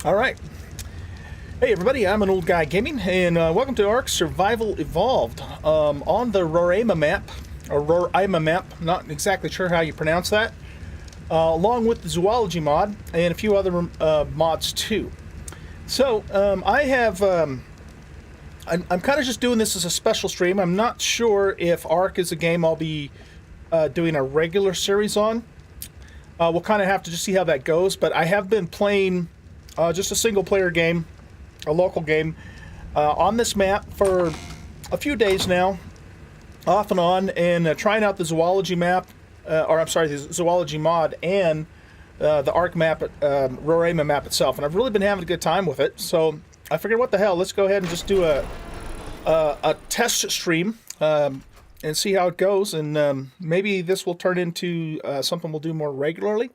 All right. Hey everybody, I'm an old guy gaming, and welcome to Ark Survival Evolved on the Roraima map, or Roraima map. Not exactly sure how you pronounce that. Along with the Zoology mod and a few other mods too. So I'm kind of just doing this as a special stream. I'm not sure if Ark is a game I'll be doing a regular series on. We'll kind of have to just see how that goes. But I have been playing just a single player game, a local game, on this map for a few days now, off and on, and trying out the Zoology map, the Zoology mod, and the Ark map, Roraima map itself. And I've really been having a good time with it, so I figured, what the hell, let's go ahead and just do a test stream and see how it goes, and maybe this will turn into something we'll do more regularly.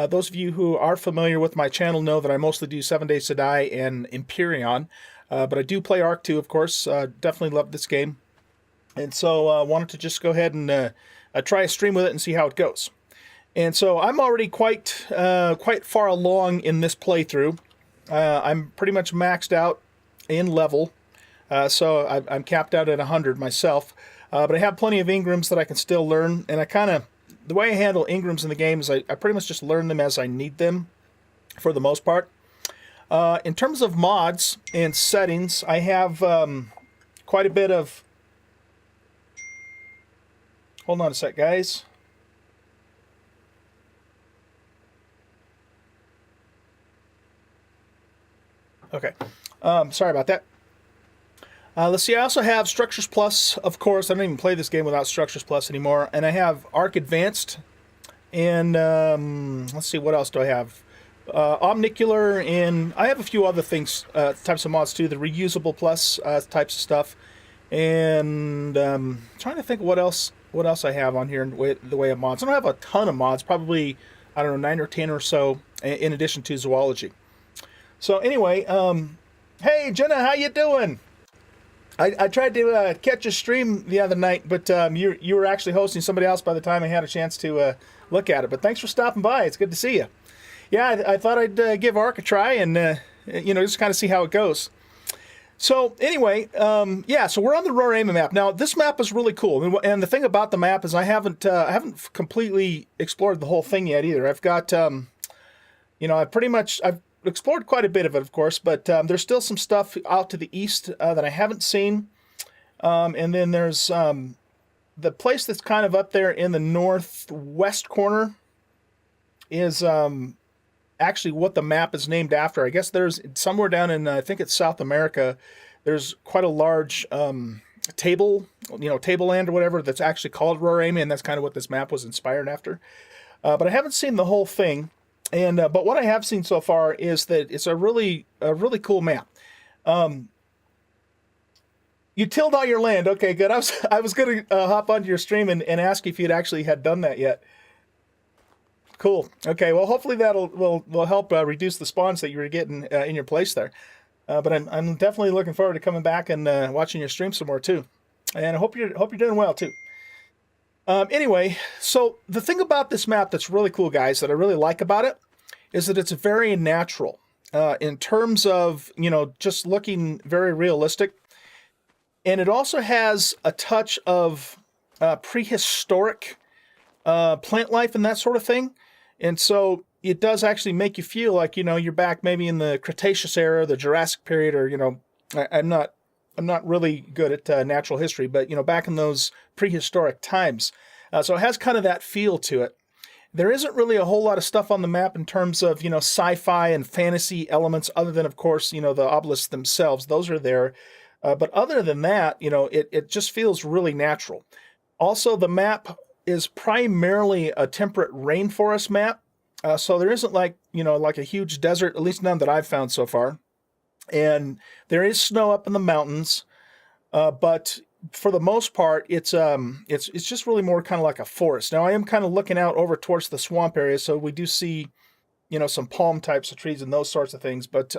Those of you who are familiar with my channel know that I mostly do 7 Days to Die and Empyrean, but I do play Ark 2, of course. Definitely love this game, and so wanted to just go ahead and try a stream with it and see how it goes. And so I'm already quite far along in this playthrough. I'm pretty much maxed out in level, so I'm capped out at 100 myself, but I have plenty of Ingrams that I can still learn, and the way I handle Ingrams in the game is I pretty much just learn them as I need them, for the most part. In terms of mods and settings, I have quite a bit of... Hold on a sec, guys. Okay, sorry about that. Let's see, I also have Structures Plus, of course. I don't even play this game without Structures Plus anymore. And I have Ark Advanced, and let's see, what else do I have? Omnicular, and I have a few other things, types of mods too, the Reusable Plus types of stuff. And trying to think what else I have on here in the way of mods. I don't have a ton of mods, probably, I don't know, 9 or 10 or so, in addition to Zoology. So anyway, hey Jenna, how you doing? I tried to catch a stream the other night, but you were actually hosting somebody else by the time I had a chance to look at it. But thanks for stopping by. It's good to see you. Yeah, I thought I'd give Ark a try and just kind of see how it goes. So anyway, yeah, so we're on the Roraima map. Now, this map is really cool. And the thing about the map is I haven't completely explored the whole thing yet either. I've got, I've explored quite a bit of it, of course, but there's still some stuff out to the east that I haven't seen. And then there's the place that's kind of up there in the northwest corner is actually what the map is named after. I guess there's somewhere down in, I think it's South America, there's quite a large tableland or whatever that's actually called Roraima, and that's kind of what this map was inspired after. But I haven't seen the whole thing. And but what I have seen so far is that it's a really cool map. You tilled all your land. Okay, good. I was going to hop onto your stream and ask if you'd actually had done that yet. Cool. Okay. Well, hopefully will help reduce the spawns that you were getting in your place there. But I'm definitely looking forward to coming back and watching your stream some more too. And I hope you're doing well too. Anyway, so the thing about this map that's really cool, guys, that I really like about it, is that it's very natural in terms of, just looking very realistic. And it also has a touch of prehistoric plant life and that sort of thing. And so it does actually make you feel like, you're back maybe in the Cretaceous era, the Jurassic period, or, I'm not really good at natural history, but, back in those prehistoric times. So it has kind of that feel to it. There isn't really a whole lot of stuff on the map in terms of, sci-fi and fantasy elements, other than, of course, the obelisks themselves. Those are there. But other than that, it just feels really natural. Also, the map is primarily a temperate rainforest map. So there isn't like a huge desert, at least none that I've found so far. And there is snow up in the mountains, but for the most part, it's just really more kind of like a forest. Now, I am kind of looking out over towards the swamp area, so we do see, some palm types of trees and those sorts of things. But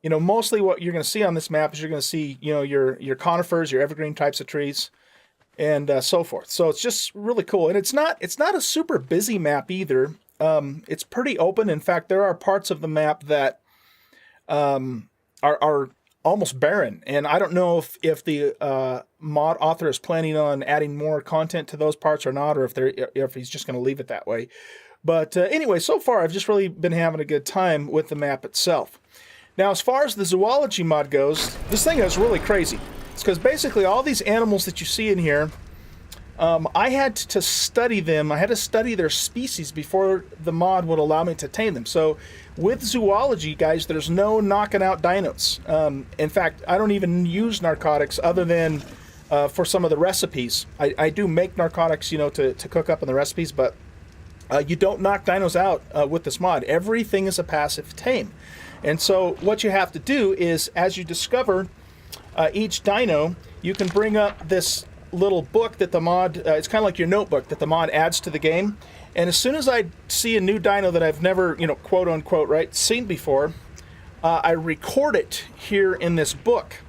mostly what you're going to see on this map is you're going to see, your conifers, your evergreen types of trees, and so forth. So it's just really cool, and it's not a super busy map either. It's pretty open. In fact, there are parts of the map that are almost barren. And I don't know if the mod author is planning on adding more content to those parts or not, or if he's just going to leave it that way. But anyway, so far I've just really been having a good time with the map itself. Now, as far as the zoology mod goes, this thing is really crazy. It's because basically all these animals that you see in here, I had to study them. I had to study their species before the mod would allow me to tame them. So with zoology, guys, there's no knocking out dinos. In fact, I don't even use narcotics other than for some of the recipes. I do make narcotics, to cook up in the recipes, but you don't knock dinos out with this mod. Everything is a passive tame. And so what you have to do is, as you discover each dino, you can bring up this little book that the mod, it's kind of like your notebook that the mod adds to the game. And as soon as I see a new dino that I've never, quote unquote, right, seen before, I record it here in this book.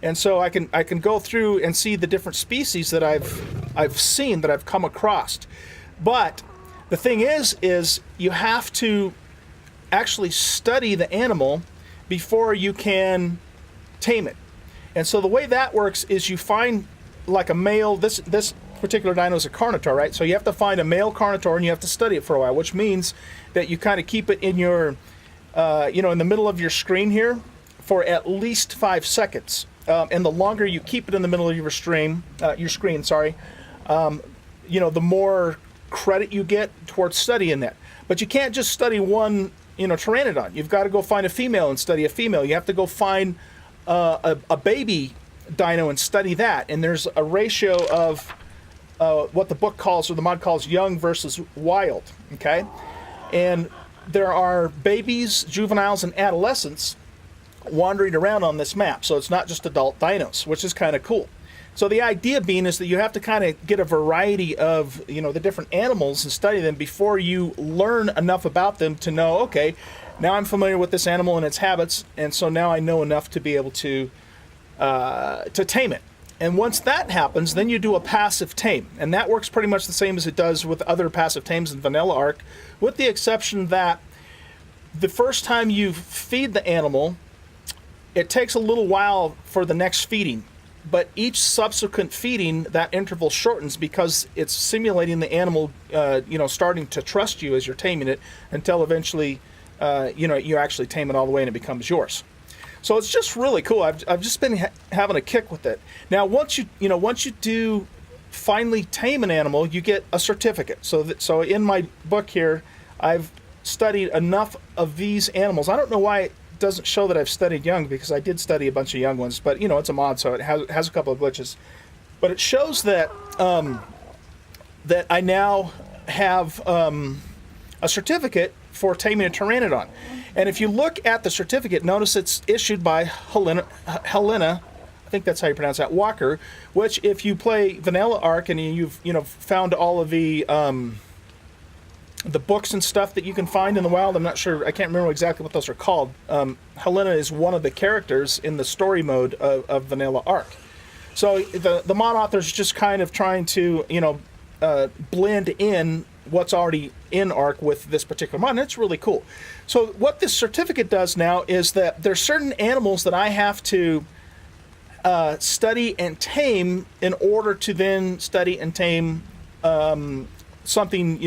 And so I can go through and see the different species that I've seen, that I've come across. But the thing is you have to actually study the animal before you can tame it. And so the way that works is you find like a male, this particular dino is a carnotaur, right? So you have to find a male carnotaur and you have to study it for a while, which means that you kind of keep it in your, in the middle of your screen here for at least 5 seconds. And the longer you keep it in the middle of your screen, the more credit you get towards studying that. But you can't just study one, pteranodon. You've got to go find a female and study a female. You have to go find a baby dino and study that. And there's a ratio of what the book calls, or the mod calls, young versus wild. Okay, and there are babies, juveniles, and adolescents wandering around on this map. So it's not just adult dinos, which is kind of cool. So the idea being is that you have to kind of get a variety of, the different animals and study them before you learn enough about them to know, okay, now I'm familiar with this animal and its habits, and so now I know enough to be able to tame it. And once that happens, then you do a passive tame. And that works pretty much the same as it does with other passive tames in Vanilla Ark, with the exception that the first time you feed the animal, it takes a little while for the next feeding. But each subsequent feeding, that interval shortens because it's simulating the animal, starting to trust you as you're taming it, until eventually, you actually tame it all the way and it becomes yours. So it's just really cool. I've just been having a kick with it. Now, once you do finally tame an animal, you get a certificate. So in my book here, I've studied enough of these animals. I don't know why it doesn't show that I've studied young, because I did study a bunch of young ones, but it's a mod, so it has a couple of glitches. But it shows that that I now have a certificate for taming a pteranodon. And if you look at the certificate, notice it's issued by Helena, I think that's how you pronounce that, Walker, which if you play Vanilla Ark and you've found all of the books and stuff that you can find in the wild, I'm not sure, I can't remember exactly what those are called. Helena is one of the characters in the story mode of Vanilla Ark. So the mod author's just kind of trying to, blend in what's already in Ark with this particular mod, and it's really cool. So what this certificate does now is that there's certain animals that I have to study and tame in order to then study and tame something,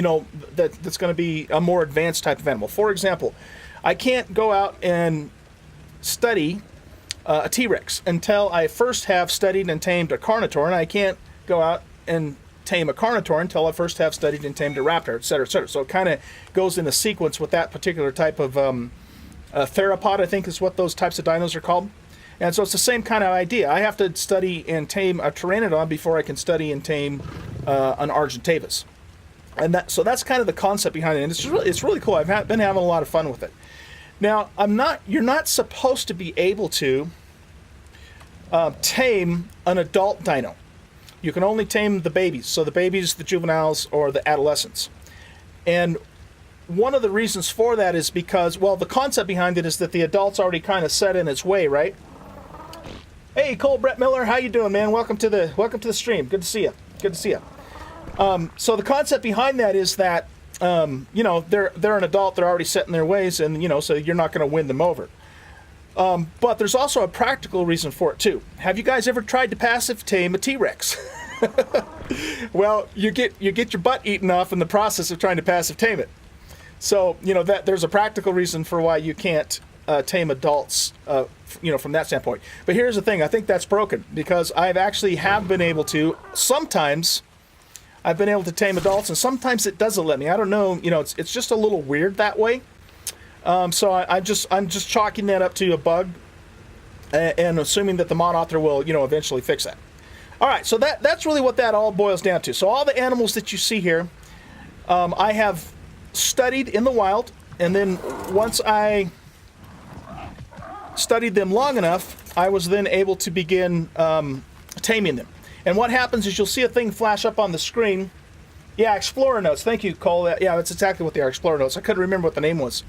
that's going to be a more advanced type of animal. For example, I can't go out and study a T-Rex until I first have studied and tamed a Carnotaur, and I can't go out and tame a Carnotaur until I first have studied and tamed a Raptor, et cetera, et cetera. So it kind of goes in a sequence with that particular type of theropod, I think is what those types of dinos are called. And so it's the same kind of idea. I have to study and tame a Pteranodon before I can study and tame an Argentavis. And so that's kind of the concept behind it, and it's really cool. I've been having a lot of fun with it. Now, you're not supposed to be able to tame an adult dino. You can only tame the babies, so the babies, the juveniles, or the adolescents. And one of the reasons for that is because, well, the concept behind it is that the adult's already kind of set in its way, right? Hey, Cole Brett Miller, how you doing, man? Welcome to the stream. Good to see you. Good to see you. So the concept behind that is that they're an adult, they're already set in their ways, and so you're not going to win them over. But there's also a practical reason for it too. Have you guys ever tried to passive tame a T-Rex? Well, you get your butt eaten off in the process of trying to passive tame it. So, that there's a practical reason for why you can't tame adults, from that standpoint. But here's the thing, I think that's broken, because I've actually have been able to, sometimes I've been able to tame adults, and sometimes it doesn't let me. I don't know, it's just a little weird that way. So I'm just chalking that up to a bug, and assuming that the mod author will, eventually fix that. All right, so that's really what that all boils down to. So all the animals that you see here, I have studied in the wild, and then once I studied them long enough, I was then able to begin taming them. And what happens is you'll see a thing flash up on the screen. Yeah, Explorer Notes. Thank you, Cole. Yeah, that's exactly what they are, Explorer Notes. I couldn't remember what the name was.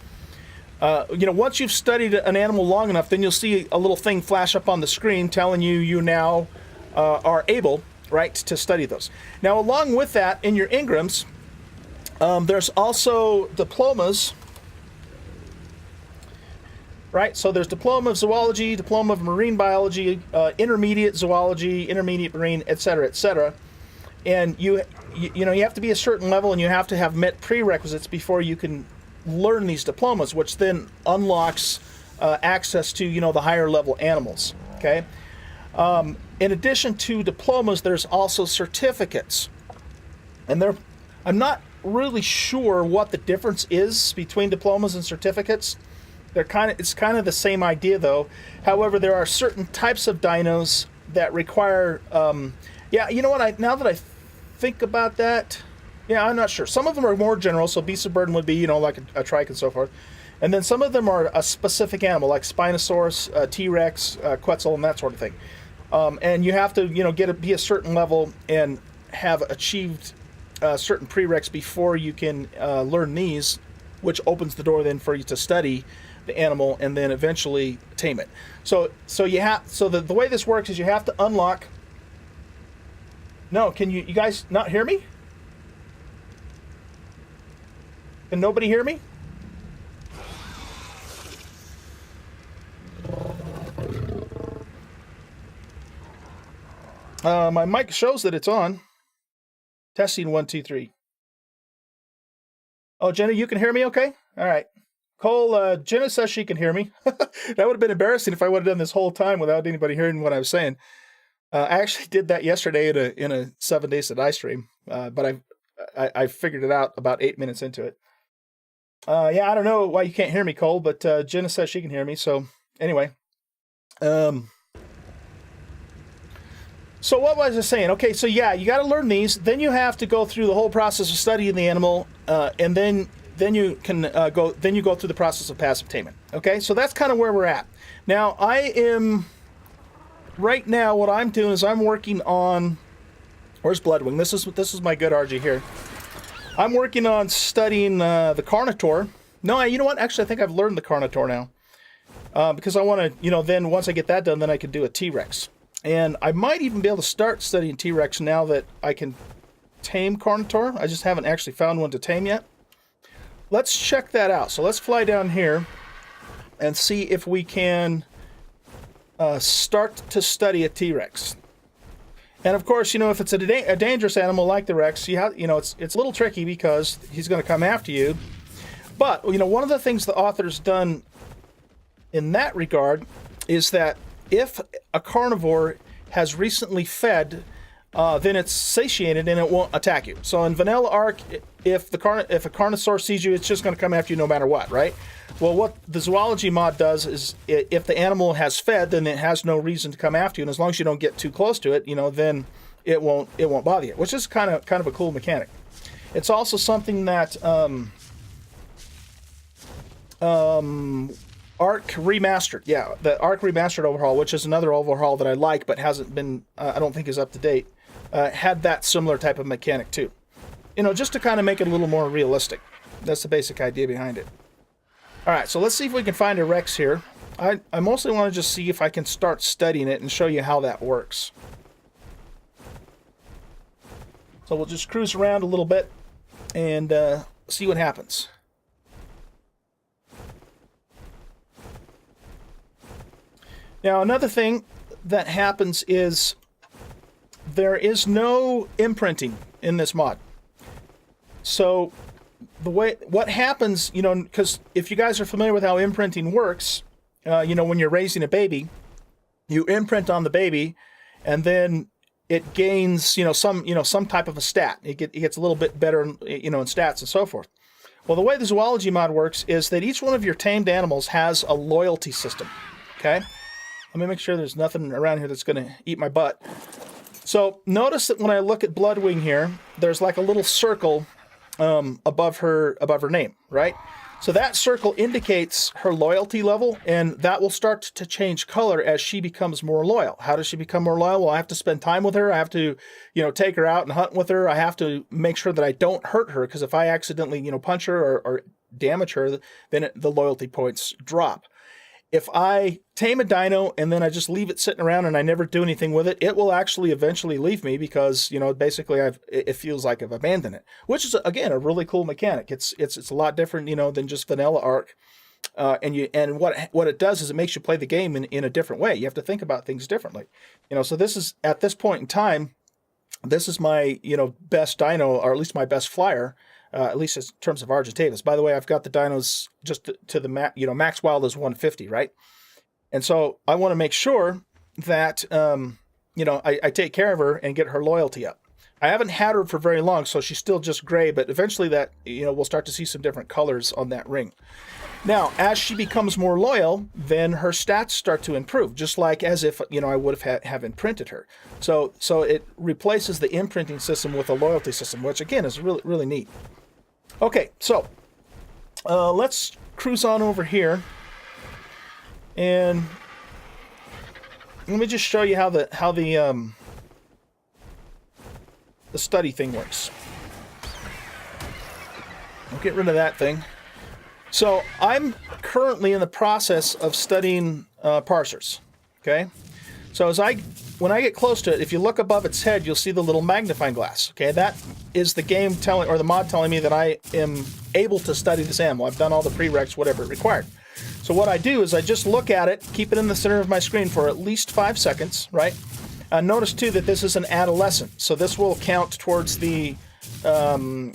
Once you've studied an animal long enough, then you'll see a little thing flash up on the screen telling you now are able, right, to study those. Now, along with that, in your Ingrams, there's also diplomas, right? So there's Diploma of Zoology, Diploma of Marine Biology, Intermediate Zoology, Intermediate Marine, etc., etc. And you have to be a certain level, and you have to have met prerequisites before you can learn these diplomas, which then unlocks access to the higher level animals. Okay. In addition to diplomas, there's also certificates, and I'm not really sure what the difference is between diplomas and certificates. It's kind of the same idea though. However, there are certain types of dinos that require. Now that I think about that, yeah, I'm not sure. Some of them are more general, so beast of burden would be like a trike and so forth. And then some of them are a specific animal, like Spinosaurus, T-Rex, Quetzal, and that sort of thing. And you have to, be a certain level and have achieved certain prereqs before you can learn these, which opens the door then for you to study the animal and then eventually tame it. So the way this works is you have to unlock. No, can you guys not hear me? Can nobody hear me? My mic shows that it's on. Testing 1, 2, 3. Oh, Jenna, you can hear me okay? All right. Cole, Jenna says she can hear me. That would have been embarrassing if I would have done this whole time without anybody hearing what I was saying. I actually did that yesterday in a 7 Days to Die stream, but I figured it out about 8 minutes into it. I don't know why you can't hear me, Cole, but Jenna says she can hear me. So anyway, so what was I saying? Okay, so yeah, you got to learn these. Then you have to go through the whole process of studying the animal, and then you can go through the process of passive taming. Okay, so that's kind of where we're at. Now right now what I'm doing is I'm working on. Where's Bloodwing? This is my good RG here. I'm working on studying the Carnotaur. No, you know what? Actually, I think I've learned the Carnotaur now. Because I want to, then once I get that done, then I can do a T-Rex. And I might even be able to start studying T-Rex now that I can tame Carnotaur. I just haven't actually found one to tame yet. Let's check that out. So let's fly down here and see if we can start to study a T-Rex. And of course, if it's a dangerous animal like the Rex, it's a little tricky because he's going to come after you. But, one of the things the author's done in that regard is that if a carnivore has recently fed, then it's satiated and it won't attack you. So in Vanilla Ark, if a Carnosaur sees you, it's just going to come after you no matter what, right? Well, what the Zoology mod does is if the animal has fed, then it has no reason to come after you, and as long as you don't get too close to it, then it won't bother you, which is kind of a cool mechanic. It's also something that Ark Remastered, the Ark Remastered overhaul, which is another overhaul that I like but hasn't been, I don't think is up to date, had that similar type of mechanic too. Just to kind of make it a little more realistic. That's the basic idea behind it. All right, so let's see if we can find a Rex here. I mostly want to just see if I can start studying it and show you how that works. So we'll just cruise around a little bit and see what happens. Now, another thing that happens is there is no imprinting in this mod. So what happens, because if you guys are familiar with how imprinting works, when you're raising a baby, you imprint on the baby, and then it gains, some type of a stat. It gets a little bit better, in stats and so forth. Well, the way the zoology mod works is that each one of your tamed animals has a loyalty system. Okay, let me make sure there's nothing around here that's going to eat my butt. So notice that when I look at Bloodwing here, there's like a little circle above her name, right? So that circle indicates her loyalty level, and that will start to change color as she becomes more loyal. How does she become more loyal? Well, I have to spend time with her. I have to, take her out and hunt with her. I have to make sure that I don't hurt her, because if I accidentally, punch her or damage her, then the loyalty points drop. If I tame a dino and then I just leave it sitting around and I never do anything with it, it will actually eventually leave me because, basically it feels like I've abandoned it, which is, again, a really cool mechanic. It's a lot different, than just vanilla Ark. And what it does is it makes you play the game in a different way. You have to think about things differently. So this is, at this point in time, this is my, best dino, or at least my best flyer. At least in terms of Argentavis. By the way, I've got the dinos just to the max wild is 150, right? And so I want to make sure that, I take care of her and get her loyalty up. I haven't had her for very long, so she's still just gray, but eventually that, we'll start to see some different colors on that ring. Now, as she becomes more loyal, then her stats start to improve, just like as if, I would have imprinted her. So it replaces the imprinting system with a loyalty system, which again is really, really neat. Okay, so let's cruise on over here, and let me just show you how the study thing works. I'll get rid of that thing. So I'm currently in the process of studying parsers. Okay, so when I get close to it, if you look above its head, you'll see the little magnifying glass. Okay, that is the game telling, or the mod telling me that I am able to study this animal. I've done all the prereqs, whatever it required. So what I do is I just look at it, keep it in the center of my screen for at least 5 seconds, right? Notice too that this is an adolescent, so this will count towards the baby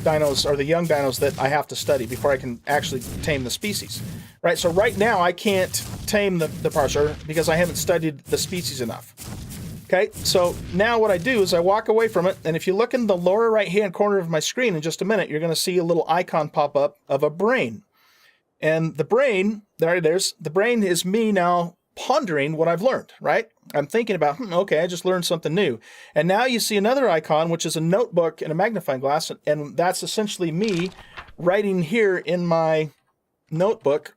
dinos, or the young dinos, that I have to study before I can actually tame the species. Right, so right now I can't tame the parser because I haven't studied the species enough. Okay, so now what I do is I walk away from it, and if you look in the lower right-hand corner of my screen in just a minute, you're going to see a little icon pop up of a brain. And the brain, the brain is me now pondering what I've learned, right? I'm thinking about, okay, I just learned something new. And now you see another icon, which is a notebook and a magnifying glass, and that's essentially me writing here in my notebook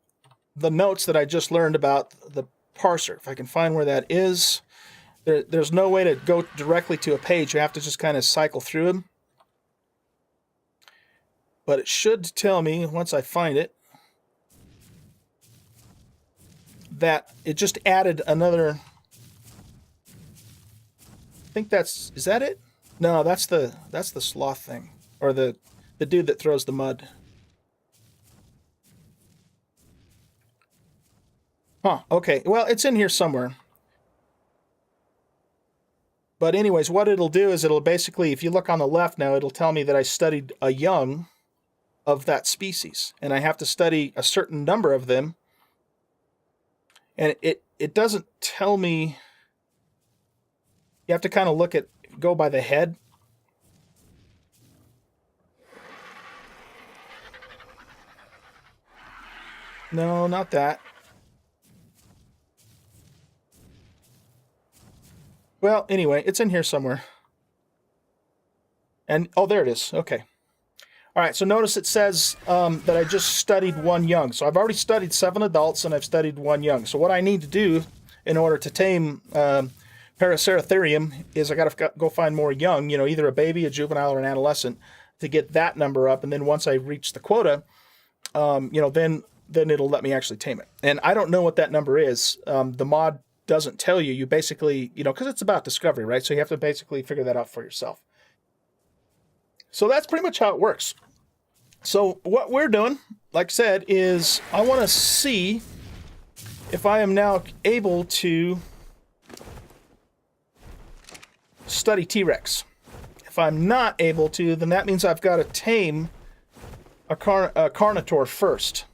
the notes that I just learned about the parser. If I can find where that is. There's no way to go directly to a page. You have to just kind of cycle through them. But it should tell me, once I find it, that it just added another... I think is that it? No, that's the sloth thing. Or the dude that throws the mud. Huh, okay. Well, it's in here somewhere. But anyways, what it'll do is it'll basically, if you look on the left now, it'll tell me that I studied a young of that species. And I have to study a certain number of them. And it doesn't tell me... You have to kind of go by the head. No, not that. Well, anyway, it's in here somewhere. And, oh, there it is. Okay. All right, so notice it says that I just studied one young. So I've already studied 7 adults, and I've studied one young. So what I need to do in order to tame Paraceratherium is I got to go find more young, either a baby, a juvenile, or an adolescent, to get that number up. And then once I reach the quota, then it'll let me actually tame it. And I don't know what that number is. The mod doesn't tell you. You basically, because it's about discovery, right? So you have to basically figure that out for yourself. So that's pretty much how it works. So what we're doing, like I said, is I want to see if I am now able to study T-Rex. If I'm not able to, then that means I've got to tame a Carnotaur first.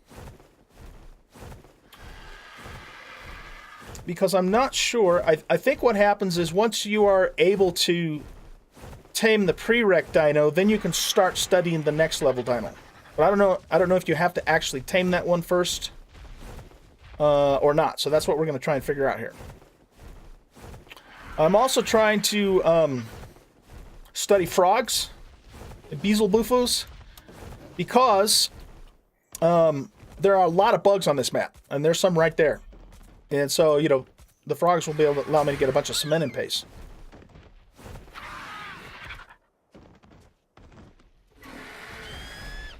Because I'm not sure. I think what happens is once you are able to tame the pre-rec dino, then you can start studying the next level dino. But I don't know if you have to actually tame that one first or not. So that's what we're going to try and figure out here. I'm also trying to study frogs, Beelzebufos, because there are a lot of bugs on this map, and there's some right there. And so, you know, the frogs will be able to allow me to get a bunch of cement in pace.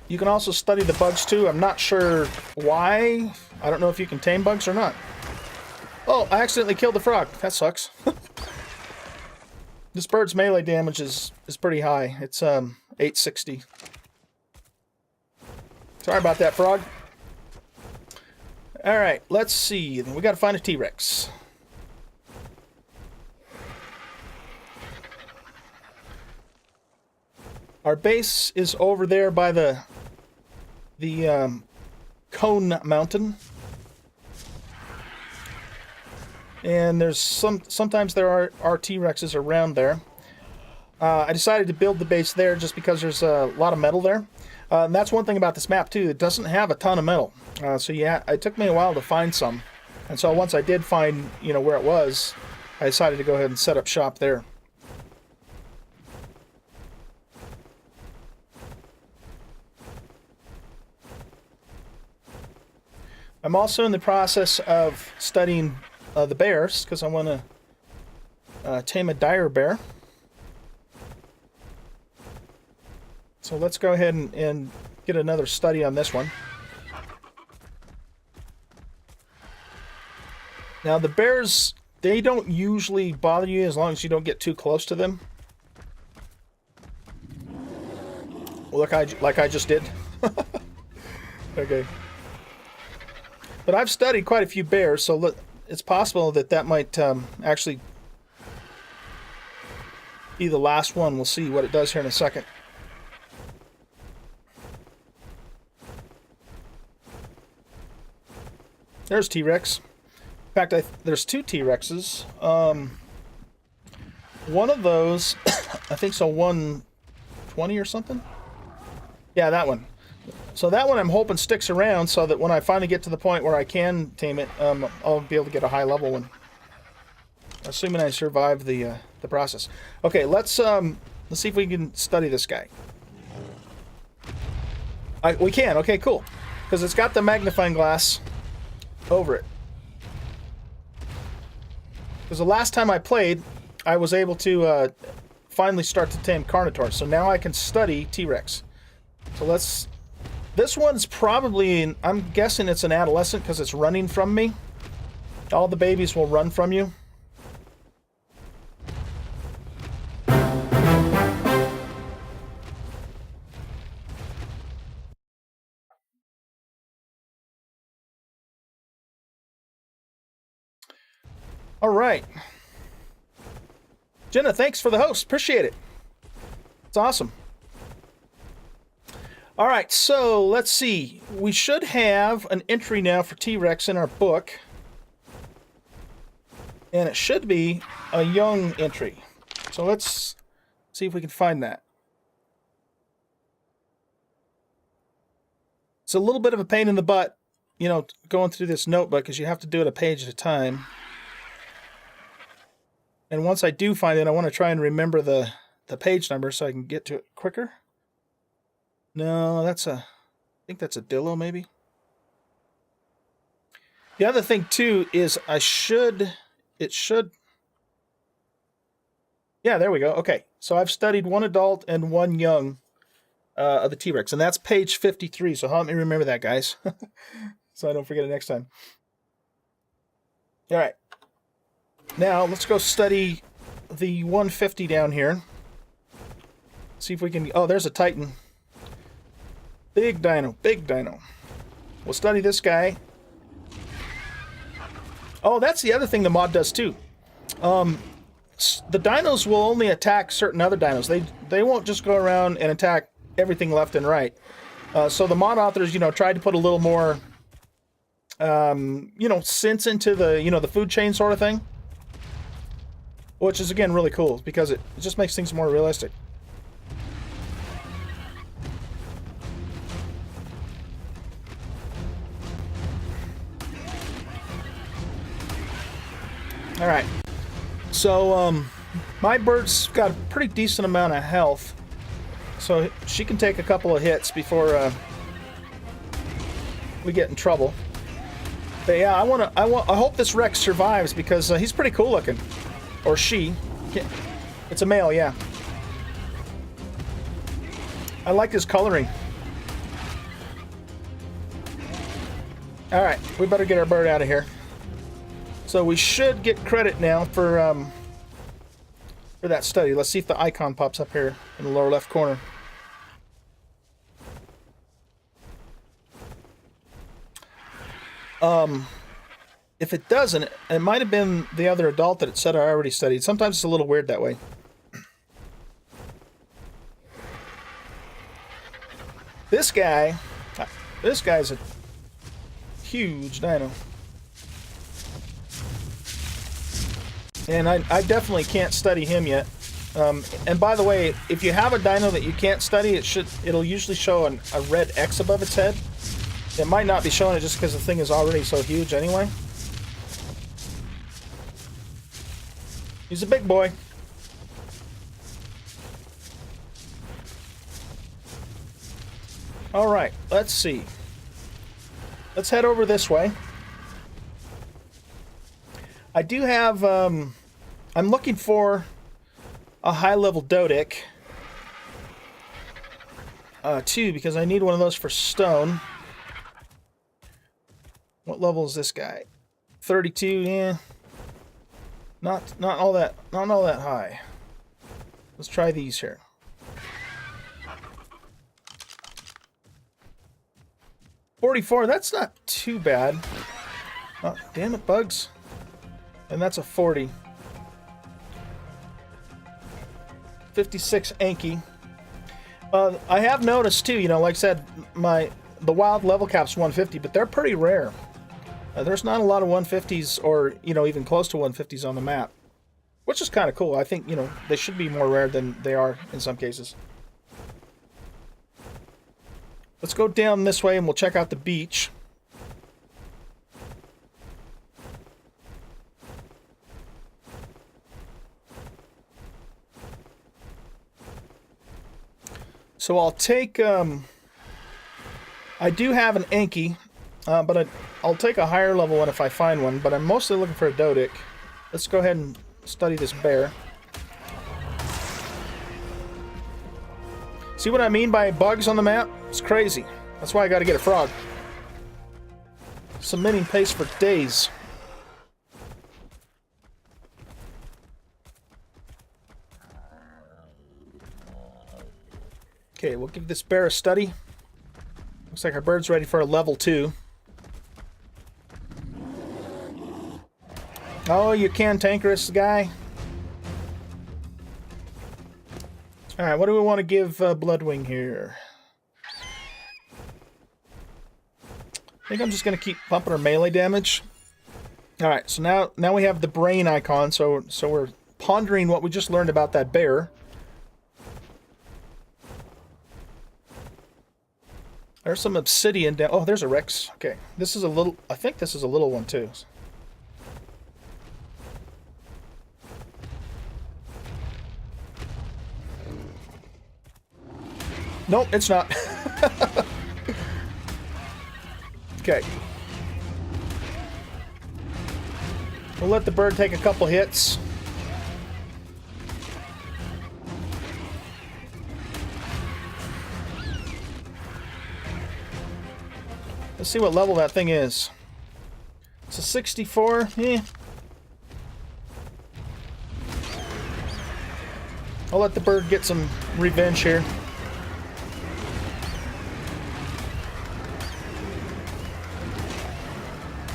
You can also study the bugs too. I'm not sure why. I don't know if you can tame bugs or not. Oh, I accidentally killed the frog. That sucks. This bird's melee damage is pretty high. It's 860. Sorry about that, frog. Alright, let's see. We gotta find a T-Rex. Our base is over there by the Cone Mountain. And there's sometimes there are T-Rexes around there. I decided to build the base there just because there's a lot of metal there. And that's one thing about this map too. It doesn't have a ton of metal. So yeah, it took me a while to find some. And so once I did find, you know, where it was, I decided to go ahead and set up shop there. I'm also in the process of studying the bears, because I want to tame a dire bear. So let's go ahead and get another study on this one. Now the bears, they don't usually bother you as long as you don't get too close to them. Like I just did. Okay. But I've studied quite a few bears, so it's possible that might actually be the last one. We'll see what it does here in a second. There's T-Rex. In fact, there's two T-Rexes. One of those, I think so, 120 or something? Yeah, that one. So that one I'm hoping sticks around so that when I finally get to the point where I can tame it, I'll be able to get a high level one. Assuming I survive the process. Okay, let's see if we can study this guy. We can. Okay, cool. Because it's got the magnifying glass over it. Because the last time I played, I was able to finally start to tame Carnotaur. So now I can study T-Rex. So let's... This one's probably, I'm guessing it's an adolescent because it's running from me. All the babies will run from you. All right. Jenna, thanks for the host. Appreciate it. It's awesome. All right, so let's see. We should have an entry now for T-Rex in our book. And it should be a young entry. So let's see if we can find that. It's a little bit of a pain in the butt, you know, going through this notebook because you have to do it a page at a time. And once I do find it, I want to try and remember the page number so I can get to it quicker. No, I think that's a Dillo maybe. The other thing too is it should, yeah, there we go. Okay, so I've studied one adult and one young of the T-Rex, and that's page 53, so help me remember that, guys. So I don't forget it next time. All right, now let's go study the 150 down here. See if we can, oh, there's a Titan. Big dino, big dino. We'll study this guy. Oh, that's the other thing the mod does too. The dinos will only attack certain other dinos. They won't just go around and attack everything left and right. So the mod authors, tried to put a little more, sense into the, the food chain sort of thing. Which is, again, really cool because it just makes things more realistic. All right. So, my bird's got a pretty decent amount of health. So she can take a couple of hits before we get in trouble. But yeah, I hope this Rex survives because he's pretty cool looking. Or she. It's a male, yeah. I like his coloring. All right, we better get our bird out of here. So we should get credit now for that study. Let's see if the icon pops up here in the lower left corner. If it doesn't, it might have been the other adult that it said I already studied. Sometimes it's a little weird that way. This guy's a huge dino. And I definitely can't study him yet. And by the way, if you have a dino that you can't study, it'll usually show a red X above its head. It might not be showing it just because the thing is already so huge anyway. He's a big boy. All right, let's see. Let's head over this way. I do have, I'm looking for a high-level Dodic, too, because I need one of those for stone. What level is this guy? 32, yeah. Not all that high. Let's try these here. $44, that's not too bad. Oh, damn it, bugs. And that's a 40. 56 Anki. I have noticed too, like I said, the wild level cap's 150, but they're pretty rare. There's not a lot of 150s or, even close to 150s on the map. Which is kind of cool. I think, they should be more rare than they are in some cases. Let's go down this way and we'll check out the beach. So I'll take, I do have an Anki, but I'll take a higher level one if I find one, but I'm mostly looking for a Dodic. Let's go ahead and study this bear. See what I mean by bugs on the map? It's crazy. That's why I gotta get a frog. Submitting pace for days. Okay, we'll give this bear a study. Looks like our bird's ready for a level 2. Oh, you cantankerous guy. Alright, what do we want to give Bloodwing here? I think I'm just going to keep pumping our melee damage. Alright, so now we have the brain icon, so we're pondering what we just learned about that bear. There's some obsidian down. Oh, there's a Rex. Okay, this is a little. I think this is a little one too. Nope, it's not. Okay. We'll let the bird take a couple hits. Let's see what level that thing is. It's a 64. I'll let the bird get some revenge here.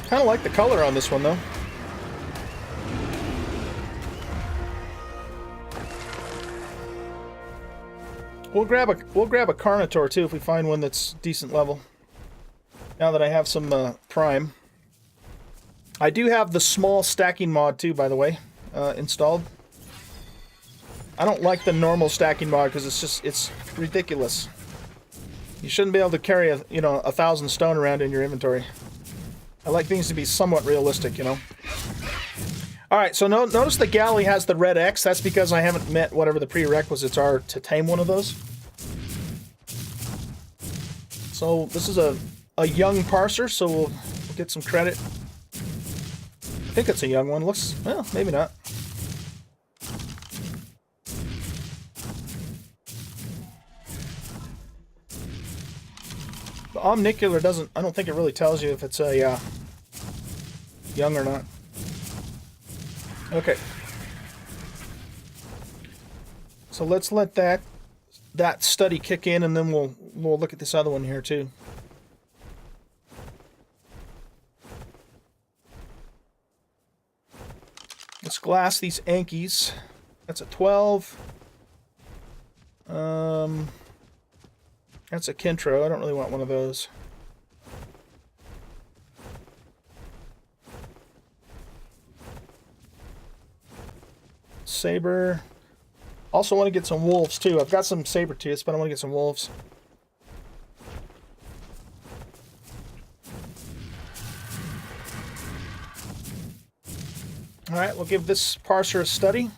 Kind of like the color on this one, though. We'll grab a Carnotaur too if we find one that's decent level. Now that I have some Prime. I do have the small stacking mod too, by the way, installed. I don't like the normal stacking mod because it's ridiculous. You shouldn't be able to carry 1,000 stone around in your inventory. I like things to be somewhat realistic, you know. All right, so notice the galley has the red X. That's because I haven't met whatever the prerequisites are to tame one of those. So this is a young parser, so we'll get some credit. I think it's a young one. Looks, well, maybe not. The omnicular doesn't, I don't think it really tells you if it's a young or not. Okay. So let's let that study kick in, and then we'll look at this other one here too. Let's glass these Ankies. That's a 12. That's a Kintro. I don't really want one of those. Saber. Also want to get some wolves too. I've got some saber-tooths, but I want to get some wolves. Alright, we'll give this parser a study.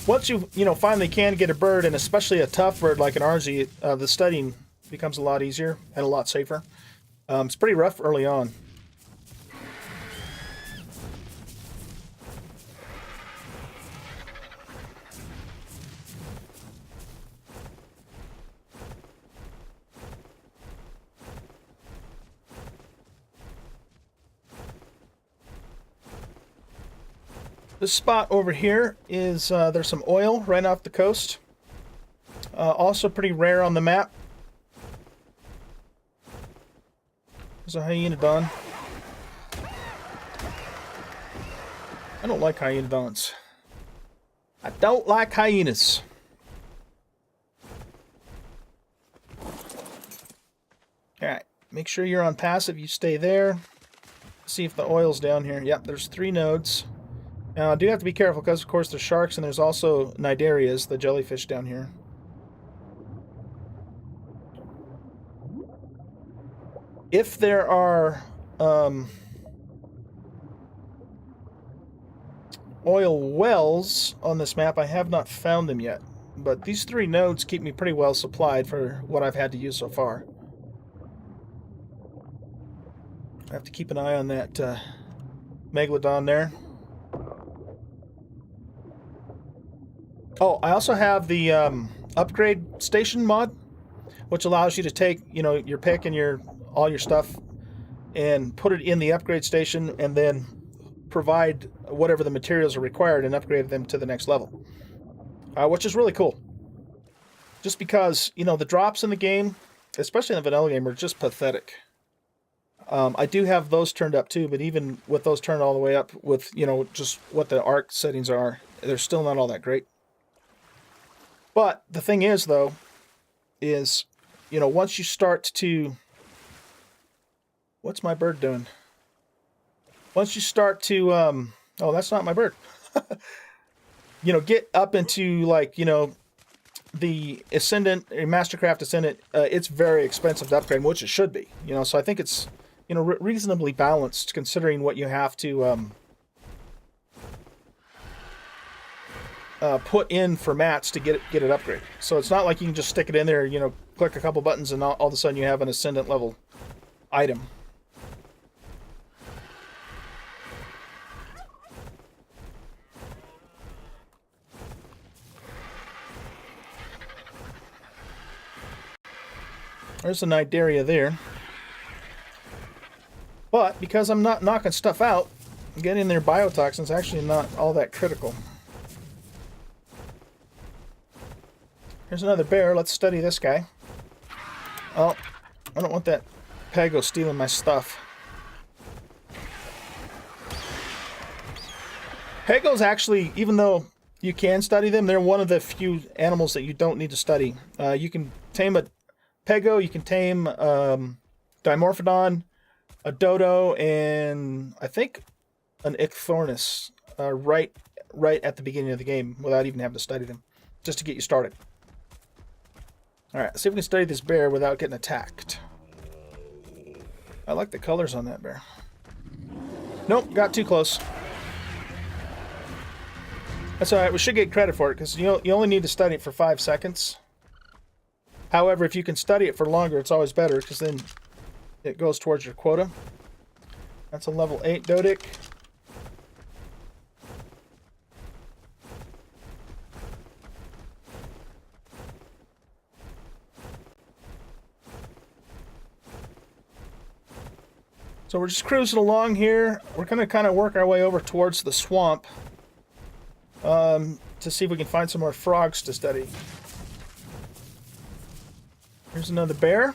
Once you finally can get a bird, and especially a tough bird like an RZ, the studying becomes a lot easier and a lot safer. It's pretty rough early on. This spot over here is, there's some oil right off the coast. Also pretty rare on the map. There's a hyenodon. I don't like hyenodons. I don't like hyenas. Alright, make sure you're on passive, you stay there. See if the oil's down here. Yep, there's 3 nodes. Now, I do have to be careful because, of course, there's sharks and there's also Nidarias, the jellyfish down here. If there are oil wells on this map, I have not found them yet. But these 3 nodes keep me pretty well supplied for what I've had to use so far. I have to keep an eye on that Megalodon there. Oh, I also have the upgrade station mod, which allows you to take, your pick and all your stuff and put it in the upgrade station and then provide whatever the materials are required and upgrade them to the next level, which is really cool. Just because, the drops in the game, especially in the vanilla game, are just pathetic. I do have those turned up too, but even with those turned all the way up with, just what the ARC settings are, they're still not all that great. But the thing is, though, is, once you start to... What's my bird doing? Once you start to... oh, that's not my bird. Get up into, like, the Ascendant, Mastercraft Ascendant, it's very expensive to upgrade, which it should be. So I think it's, reasonably balanced considering what you have to... put in for mats to get it upgraded. So it's not like you can just stick it in there, click a couple buttons and all of a sudden you have an Ascendant level item. There's a Nidaria there. But because I'm not knocking stuff out, getting their biotoxins is actually not all that critical. Here's another bear. Let's study this guy. Oh, I don't want that Pago stealing my stuff. Pegos actually, even though you can study them, they're one of the few animals that you don't need to study. You can tame a Pego, you can tame Dimorphodon, a Dodo, and I think an Ichthyornis right at the beginning of the game without even having to study them, just to get you started. All right, let's see if we can study this bear without getting attacked. I like the colors on that bear. Nope, got too close. That's all right. We should get credit for it because you only need to study it for 5 seconds. However, if you can study it for longer, it's always better because then it goes towards your quota. That's a level 8 Dodic. So we're just cruising along here. We're going to kind of work our way over towards the swamp to see if we can find some more frogs to study. Here's another bear.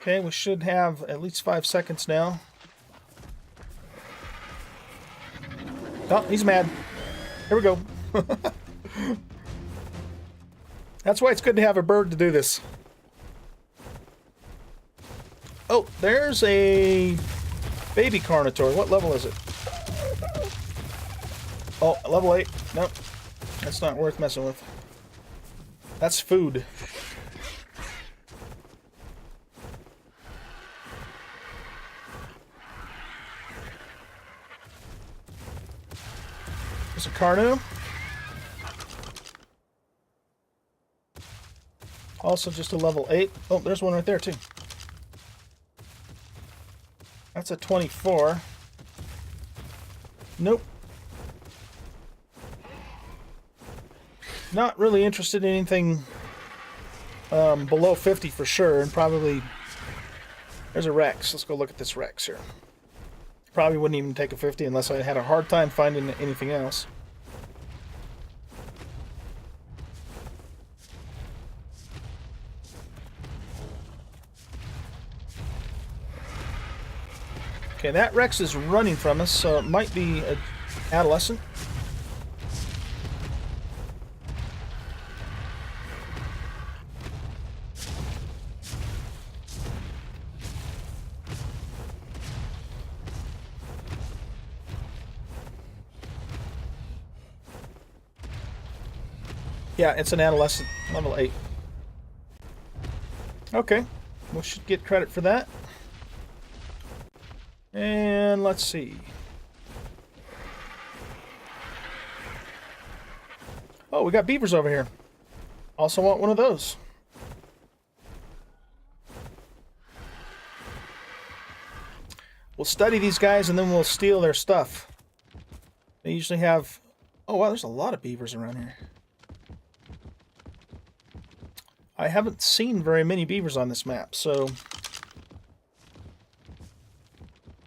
Okay, we should have at least 5 seconds now. Oh, he's mad. Here we go. That's why it's good to have a bird to do this. Oh, there's a baby Carnotaur. What level is it? Oh, level 8. Nope. That's not worth messing with. That's food. There's a Carno. Also just a level 8. Oh, there's one right there too. That's a 24. Nope. Not really interested in anything below 50 for sure, and probably... There's a Rex. Let's go look at this Rex here. Probably wouldn't even take a 50 unless I had a hard time finding anything else. Okay, that Rex is running from us, so it might be an adolescent. Yeah, it's an adolescent, level 8. Okay, we should get credit for that. And let's see. Oh, we got beavers over here. Also want one of those. We'll study these guys and then we'll steal their stuff. They usually have... Oh, wow, there's a lot of beavers around here. I haven't seen very many beavers on this map, so...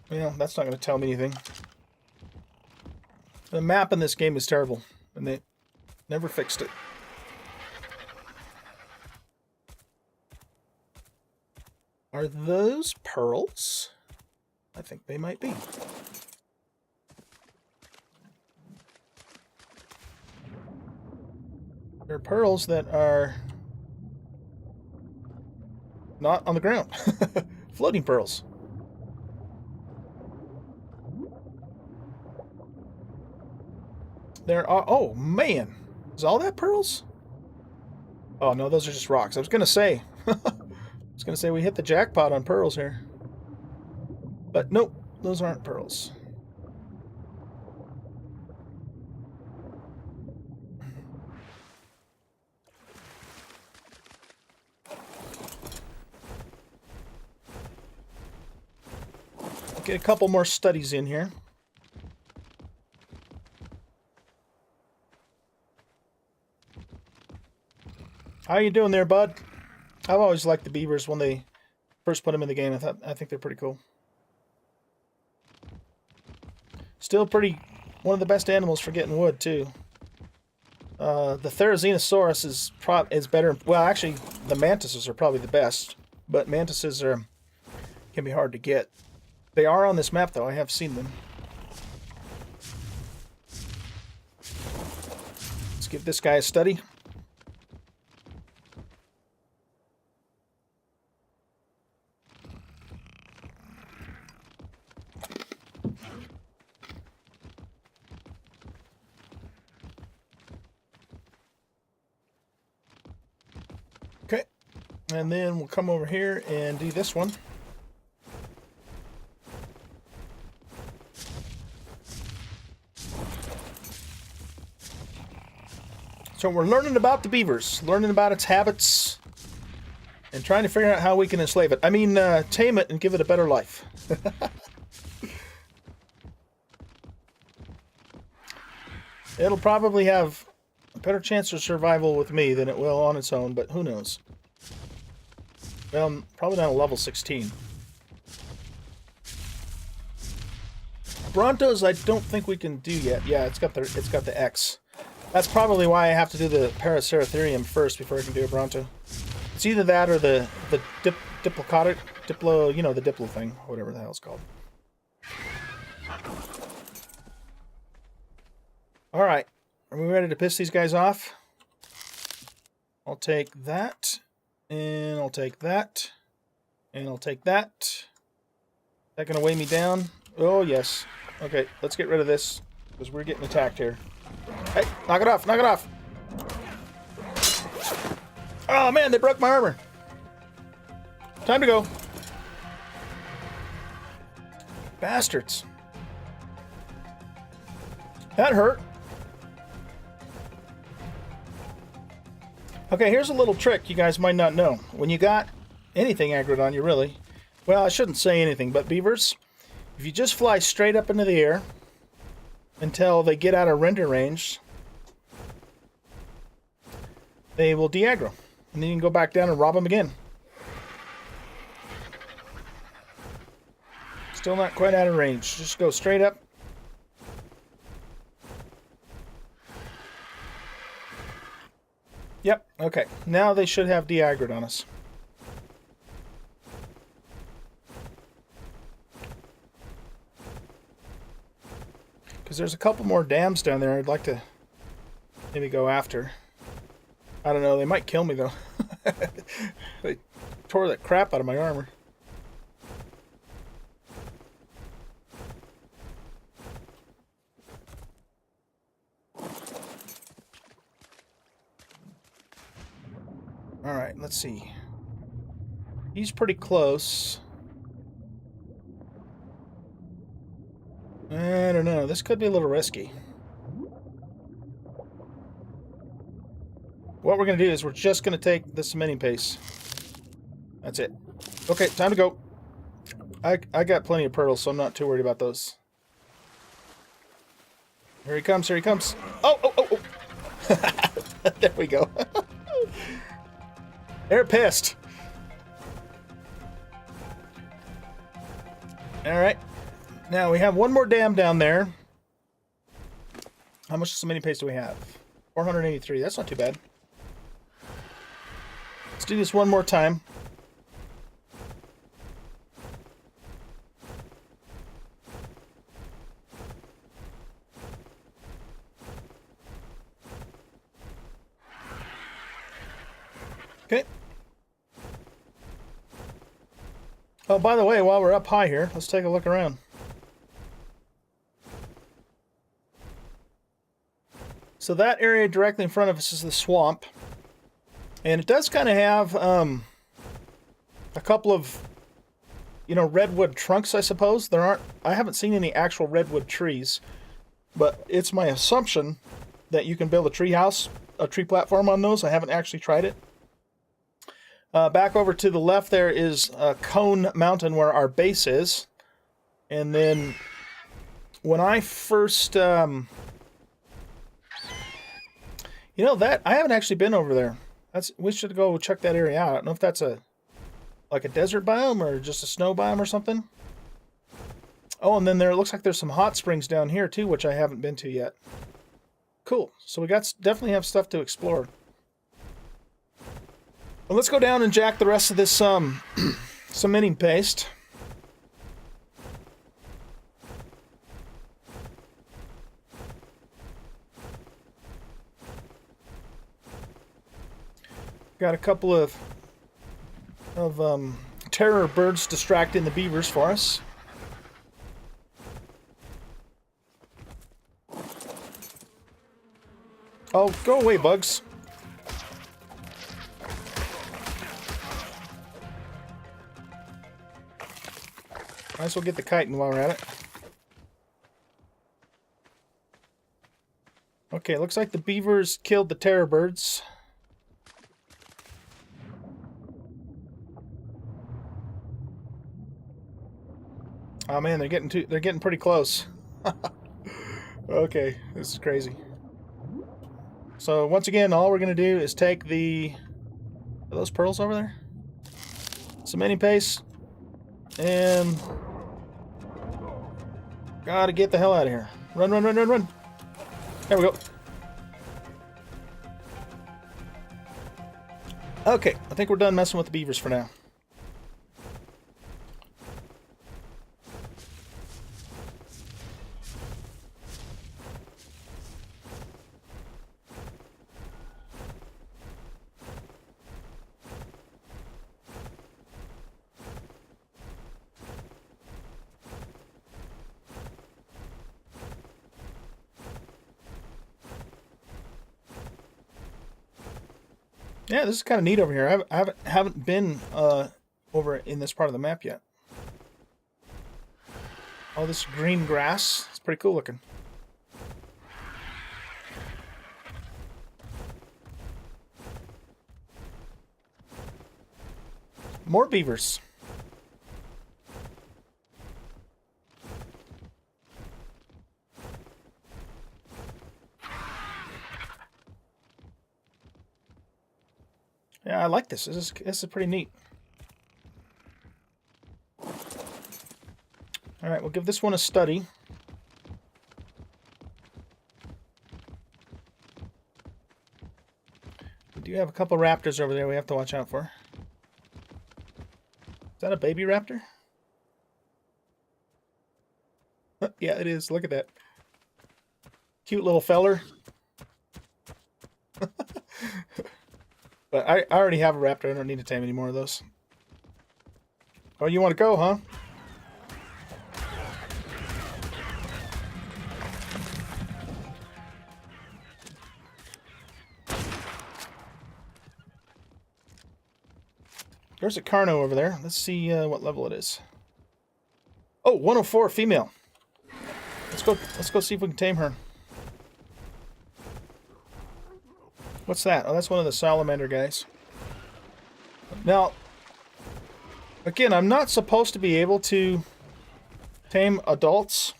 Well, that's not going to tell me anything. The map in this game is terrible, and they never fixed it. Are those pearls? I think they might be. They're pearls that are not on the ground. Floating pearls. There are... Oh, man. Is all that pearls? Oh, no, those are just rocks. I was going to say... we hit the jackpot on pearls here. But nope, those aren't pearls. Get a couple more studies in here. How you doing there, bud? I've always liked the beavers when they first put them in the game. I think they're pretty cool. Still one of the best animals for getting wood too. The Therizinosaurus is better. Well, actually, the mantises are probably the best, but mantises can be hard to get. They are on this map, though. I have seen them. Let's give this guy a study. Okay, and then we'll come over here and do this one. So we're learning about the beavers, learning about its habits, and trying to figure out how we can enslave it. I mean, tame it and give it a better life. It'll probably have a better chance of survival with me than it will on its own, but who knows? Well, probably not a level 16. Brontos, I don't think we can do yet. Yeah, it's got the X. That's probably why I have to do the Paraceratherium first before I can do a Bronto. It's either that or the Diplocotic, you know, the Diplo thing, whatever the hell it's called. Alright, are we ready to piss these guys off? I'll take that, and I'll take that, and I'll take that. Is that going to weigh me down? Oh, yes. Okay, let's get rid of this, because we're getting attacked here. Hey, knock it off, knock it off! Oh man, they broke my armor! Time to go. Bastards. That hurt. Okay, here's a little trick you guys might not know. When you got anything aggroed on you, really, well, I shouldn't say anything, but beavers, if you just fly straight up into the air until they get out of render range, they will de-aggro. And then you can go back down and rob them again. Still not quite out of range. Just go straight up. Yep, okay. Now they should have de-aggroed on us. Because there's a couple more dams down there I'd like to maybe go after. I don't know, they might kill me though. They tore that crap out of my armor. Alright, let's see. He's pretty close. I don't know, this could be a little risky. What we're going to do is we're just going to take the cementing paste. That's it. Okay, time to go. I got plenty of pearls, so I'm not too worried about those. Here he comes, here he comes. Oh, oh, oh, oh. There we go. They're pissed. Alright. Now we have one more dam down there. How much cementing paste do we have? 483. That's not too bad. Let's do this one more time. Okay. Oh, by the way, while we're up high here, let's take a look around. So that area directly in front of us is the swamp. And it does kind of have a couple of, you know, redwood trunks, I suppose. I haven't seen any actual redwood trees, but it's my assumption that you can build a tree house, a tree platform on those. I haven't actually tried it. Back over to the left there is Cone Mountain where our base is. And then when I first, you know, that I haven't actually been over there. We should go check that area out. I don't know if that's like a desert biome or just a snow biome or something. Oh, and then it looks like there's some hot springs down here too, which I haven't been to yet. Cool. So we definitely have stuff to explore. Well, let's go down and jack the rest of this cementing paste. Got a couple of terror birds distracting the beavers for us. Oh, go away, bugs. Might as well get the chitin while we're at it. Okay, looks like the beavers killed the terror birds. Oh man, they're getting pretty close. Okay, this is crazy. So once again, all we're gonna do is take are those pearls over there? Cementing paste, and gotta get the hell out of here. Run, run, run, run, run. There we go. Okay, I think we're done messing with the beavers for now. Yeah, this is kind of neat over here. I haven't been over in this part of the map yet. All this green grass. It's pretty cool looking. More beavers. Yeah, I like this. This is pretty neat. All right, we'll give this one a study. We do have a couple raptors over there we have to watch out for. Is that a baby raptor? Yeah, it is. Look at that. Cute little feller. But I already have a raptor. I don't need to tame any more of those. Oh, you want to go, huh? There's a Carno over there. Let's see what level it is. Oh, 104 female. Let's go see if we can tame her. What's that? Oh, that's one of the salamander guys. Now, again, I'm not supposed to be able to tame adults,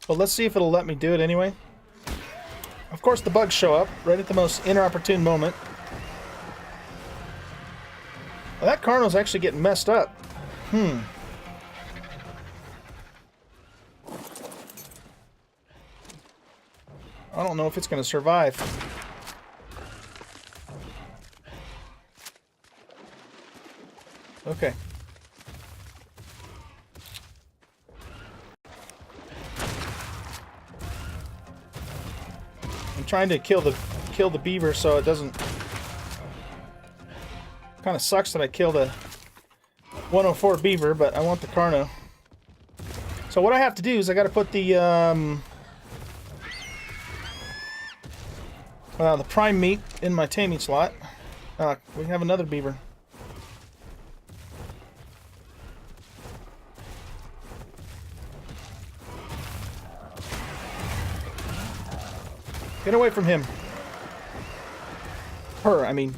but let's see if it'll let me do it anyway. Of course, the bugs show up right at the most inopportune moment. Well, that Carno's actually getting messed up. I don't know if it's going to survive. Okay. I'm trying to kill the beaver so it doesn't. Kind of sucks that I killed a 104 beaver, but I want the Carno. So what I have to do is I got to put the prime meat in my taming slot. We have another beaver. Get away from him. Her, I mean.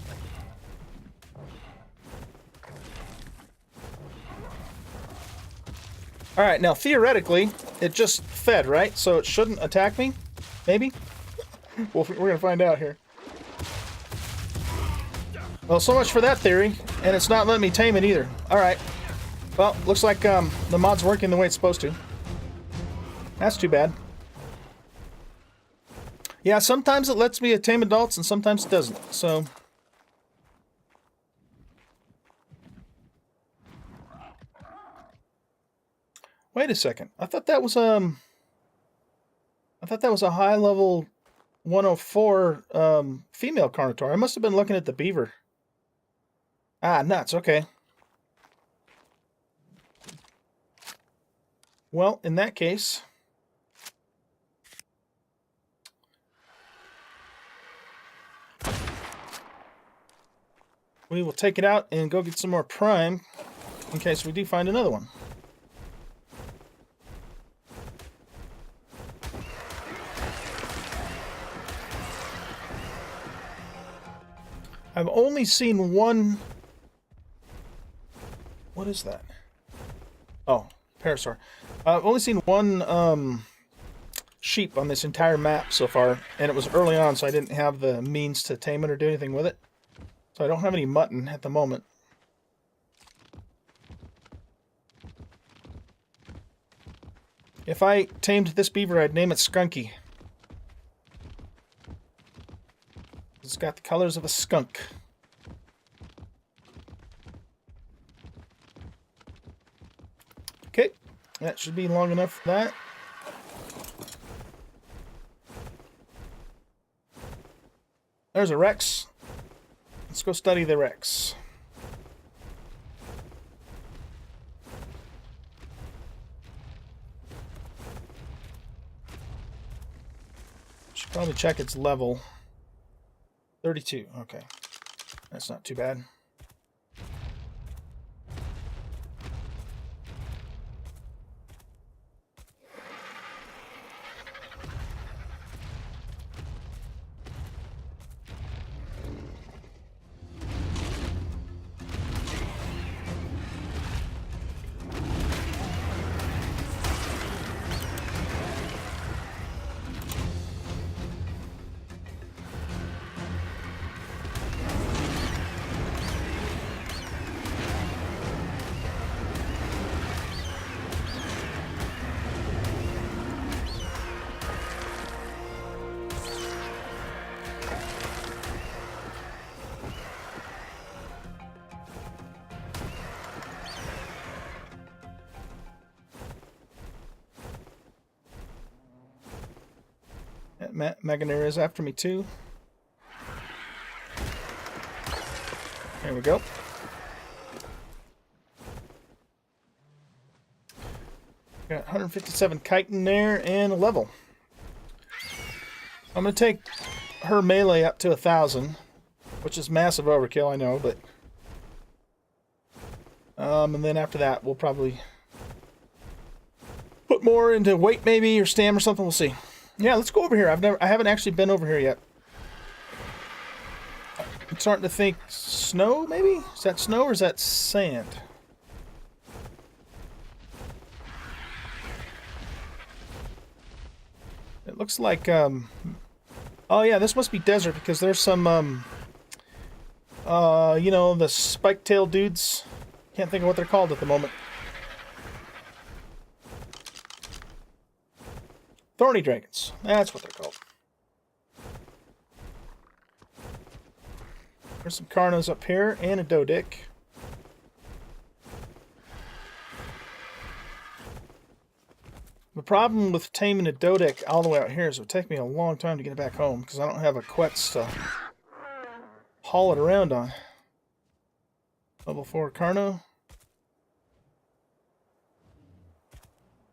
Alright, now theoretically, it just fed, right? So it shouldn't attack me? Maybe? Well, we're gonna find out here. Well, so much for that theory, and it's not letting me tame it either. Alright. Well, looks like the mod's working the way it's supposed to. That's too bad. Yeah, sometimes it lets me tame adults and sometimes it doesn't, so... Wait a second. I thought that was a high level 104 female Carnotaur. I must have been looking at the beaver. Ah, nuts, okay. Well, in that case... we will take it out and go get some more prime in case we do find another one. I've only seen one... What is that? Oh, parasaur. I've only seen one sheep on this entire map so far, and it was early on, so I didn't have the means to tame it or do anything with it. So I don't have any mutton at the moment. If I tamed this beaver, I'd name it Skunky. It's got the colors of a skunk. Okay, that should be long enough for that. There's a Rex. Let's go study the Rex. Should probably check its level. 32, okay. That's not too bad. Meganeer is after me too. There we go. Got 157 chitin there and a level. I'm going to take her melee up to 1,000, which is massive overkill, I know, but... and then after that, we'll probably put more into weight maybe, or stam or something, we'll see. Yeah, let's go over here. I haven't actually been over here yet. I'm starting to think snow, maybe? Is that snow or is that sand? It looks like, oh yeah, this must be desert because there's some, you know, the spike-tailed dudes. Can't think of what they're called at the moment. Thorny dragons. That's what they're called. There's some Carnos up here and a Dodic. The problem with taming a Dodic all the way out here is it would take me a long time to get it back home because I don't have a Quetz to haul it around on. Level 4 Carno.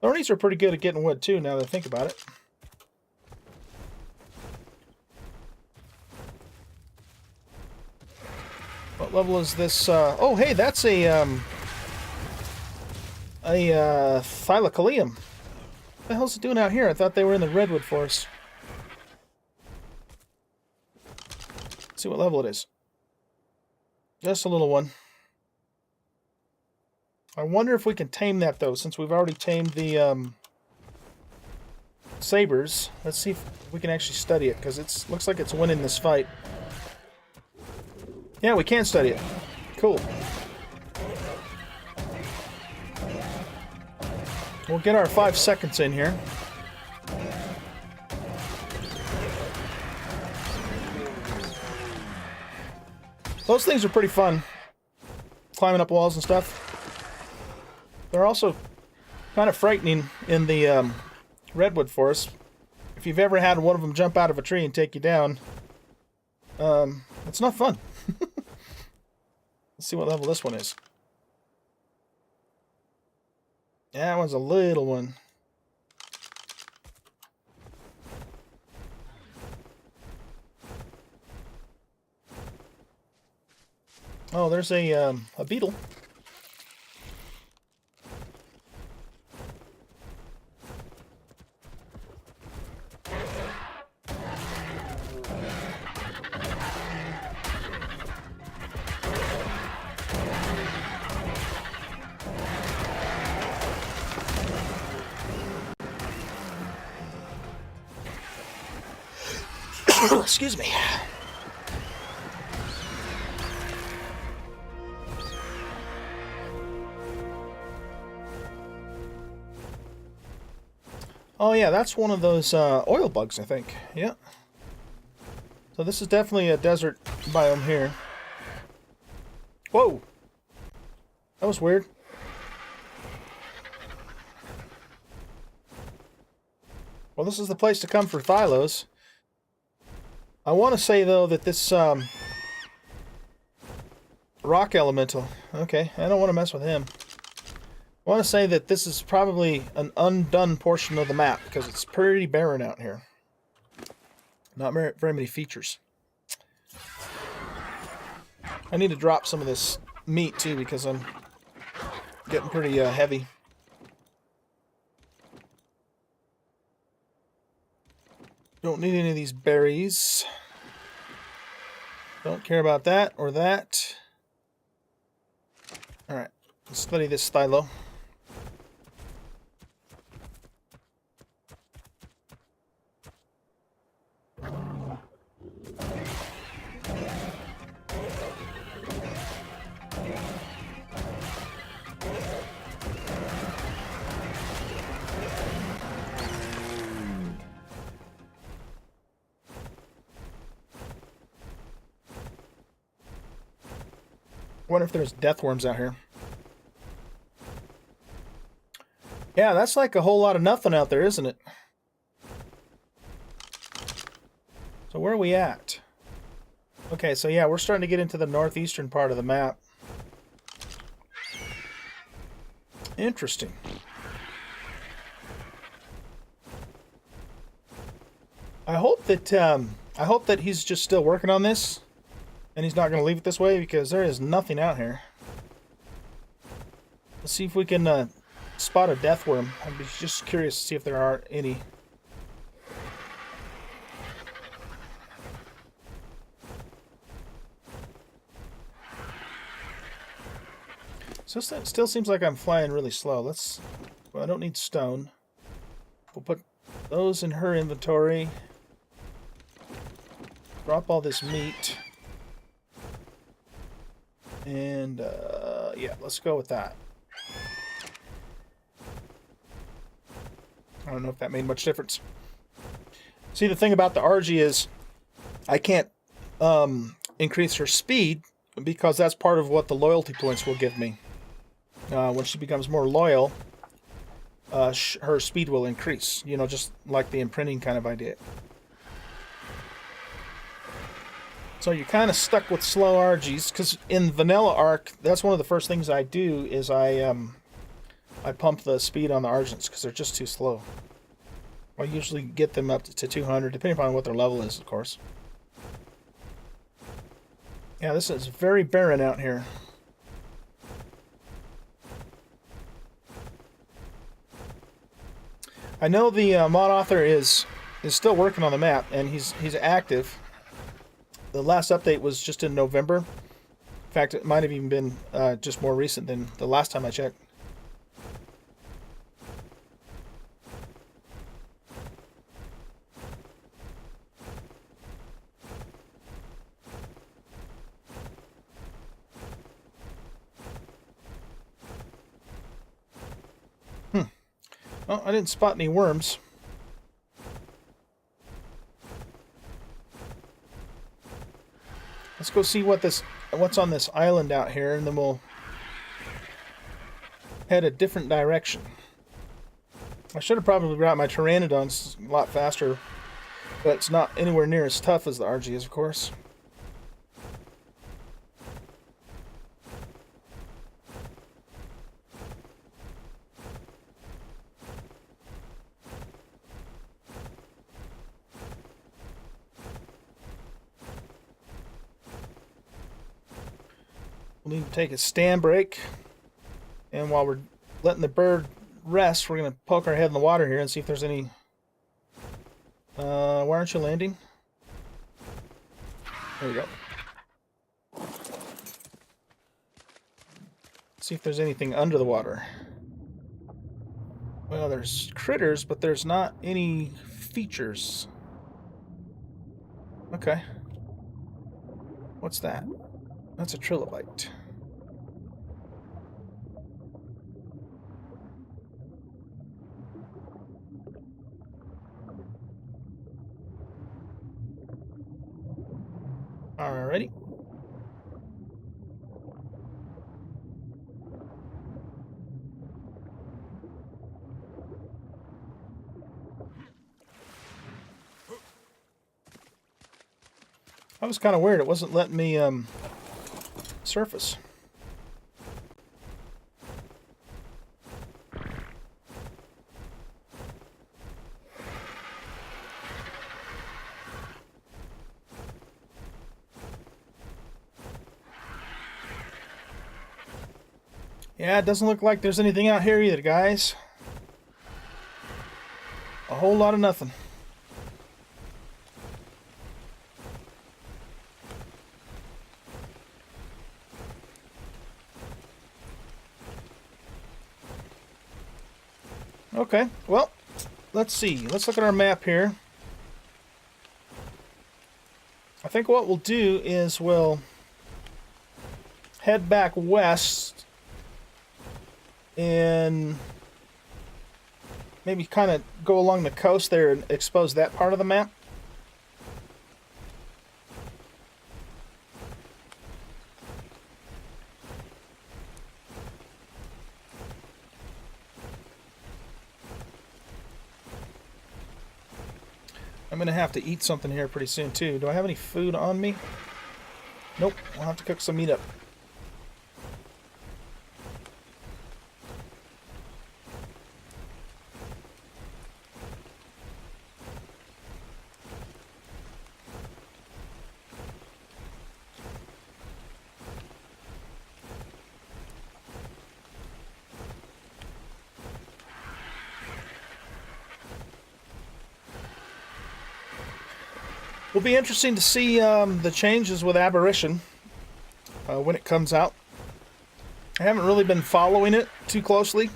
Thornies are pretty good at getting wood too, now that I think about it. What level is this? Oh, hey, that's a Thylacoleo. What the hell's it doing out here? I thought they were in the redwood forest. Let's see what level it is. Just a little one. I wonder if we can tame that, though, since we've already tamed the sabers. Let's see if we can actually study it, because it looks like it's winning this fight. Yeah, we can study it. Cool. We'll get our 5 seconds in here. Those things are pretty fun. Climbing up walls and stuff. They're also kind of frightening in the redwood forest. If you've ever had one of them jump out of a tree and take you down, it's not fun. Let's see what level this one is. Yeah, that one's a little one. Oh, there's a beetle. Excuse me. Oh yeah, that's one of those oil bugs, I think. Yeah. So this is definitely a desert biome here. Whoa! That was weird. Well, this is the place to come for Thylos. I want to say, though, that this rock elemental... Okay, I don't want to mess with him. I want to say that this is probably an undone portion of the map, because it's pretty barren out here. Not very many features. I need to drop some of this meat, too, because I'm getting pretty heavy. Don't need any of these berries. Don't care about that or that. Alright, let's study this stylo. Wonder if there's death worms out here. Yeah, that's like a whole lot of nothing out there, isn't it? So where are we at? Okay, so yeah, we're starting to get into the northeastern part of the map. Interesting. I hope that he's just still working on this. And he's not going to leave it this way, because there is nothing out here. Let's see if we can spot a death worm. I'm just curious to see if there are any. So it still seems like I'm flying really slow. Well, I don't need stone. We'll put those in her inventory. Drop all this meat. And, yeah, let's go with that. I don't know if that made much difference. See, the thing about the RG is I can't increase her speed because that's part of what the loyalty points will give me. When she becomes more loyal, her speed will increase. You know, just like the imprinting kind of idea. So you're kind of stuck with slow RGs, because in Vanilla Arc, that's one of the first things I do is I pump the speed on the Argents, because they're just too slow. I usually get them up to 200, depending upon what their level is, of course. Yeah, this is very barren out here. I know the mod author is still working on the map, and he's active. The last update was just in November. In fact, it might have even been just more recent than the last time I checked. Oh, I didn't spot any worms. Let's go see what this what's on this island out here, and then we'll head a different direction. I should have probably brought my pteranodons a lot faster, but it's not anywhere near as tough as the RG is, of course. We'll need to take a stand break, and while we're letting the bird rest, we're going to poke our head in the water here and see if there's any... why aren't you landing? There we go. See if there's anything under the water. Well, there's critters, but there's not any features. Okay. What's that? That's a trilobite. Alrighty. That was kind of weird. It wasn't letting me surface. Yeah, it doesn't look like there's anything out here either, guys. A whole lot of nothing. Okay, well, let's see. Let's look at our map here. I think what we'll do is we'll head back west and maybe kind of go along the coast there and expose that part of the map. I'm going to have to eat something here pretty soon, too. Do I have any food on me? Nope. I'll have to cook some meat up. Will be interesting to see the changes with Aberration when it comes out. I haven't really been following it too closely.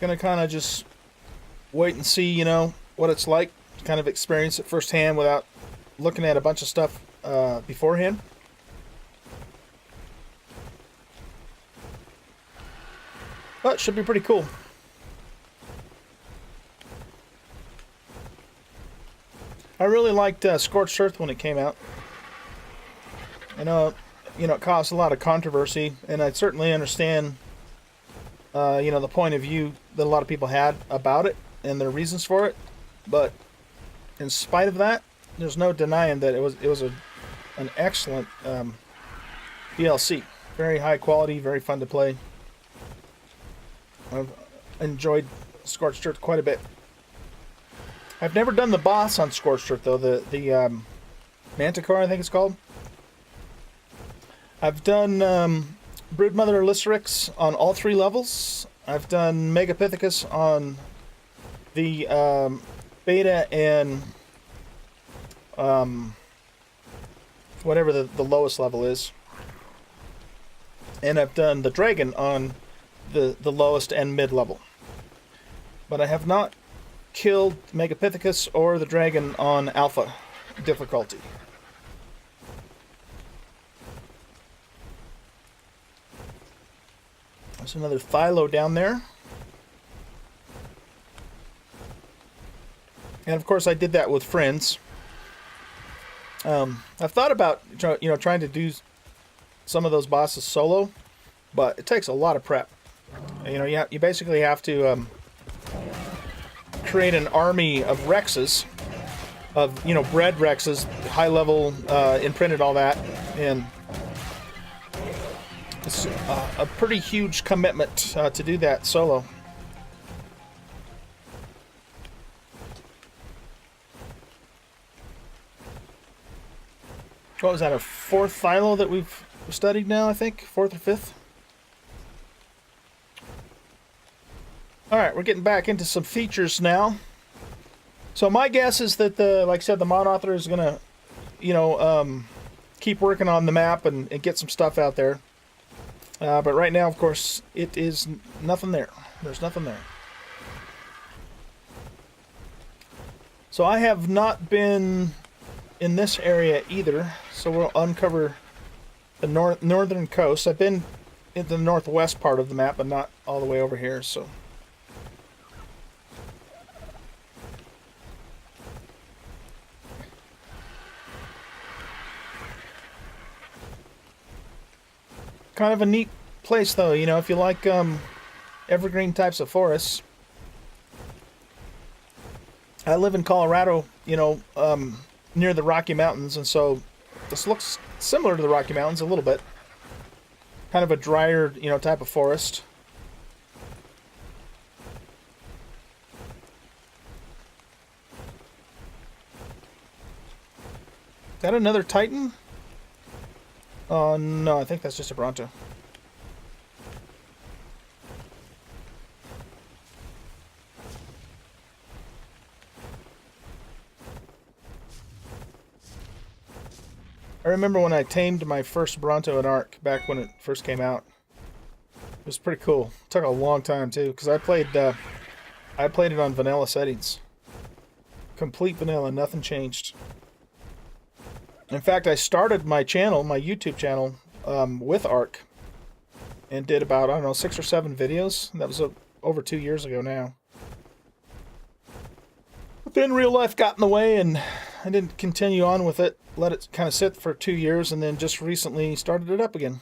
Gonna kind of just wait and see, you know, what it's like. Kind of experience it firsthand without looking at a bunch of stuff beforehand. But it should be pretty cool. I really liked Scorched Earth when it came out. I know, you know, it caused a lot of controversy, and I certainly understand, you know, the point of view that a lot of people had about it and their reasons for it. But in spite of that, there's no denying that it was an excellent DLC. Very high quality, very fun to play. I've enjoyed Scorched Earth quite a bit. I've never done the boss on Scorched Earth, though. The Manticore, I think it's called. I've done Broodmother Lycerix on all 3 levels. I've done Megapithecus on the beta and whatever the lowest level is. And I've done the Dragon on the lowest and mid level. But I have not killed Megapithecus or the Dragon on Alpha difficulty. There's another Thylo down there. And of course I did that with friends. I've thought about trying to do some of those bosses solo, but it takes a lot of prep. You basically have to create an army of Rexes, of bred Rexes, high level, imprinted, all that, and it's a pretty huge commitment to do that solo. What was that, a 4th philo that we've studied now, I think? 4th or 5th? Alright, we're getting back into some features now. So my guess is that, like I said, the mod author is going to, keep working on the map and get some stuff out there. But right now, of course, it is nothing there. There's nothing there. So I have not been in this area either, so we'll uncover the northern coast. I've been in the northwest part of the map, but not all the way over here, so... Kind of a neat place, though, if you like evergreen types of forests. I live in Colorado, near the Rocky Mountains, and so this looks similar to the Rocky Mountains a little bit. Kind of a drier, type of forest. Is that another Titan? Oh, no, I think that's just a Bronto. I remember when I tamed my first Bronto in Ark back when it first came out. It was pretty cool. It took a long time too, because I played it on vanilla settings. Complete vanilla, nothing changed. In fact, I started my channel, my YouTube channel, with Ark, and did about, I don't know, 6 or 7 videos. That was over 2 years ago now. But then real life got in the way, and I didn't continue on with it. Let it kind of sit for 2 years, and then just recently started it up again.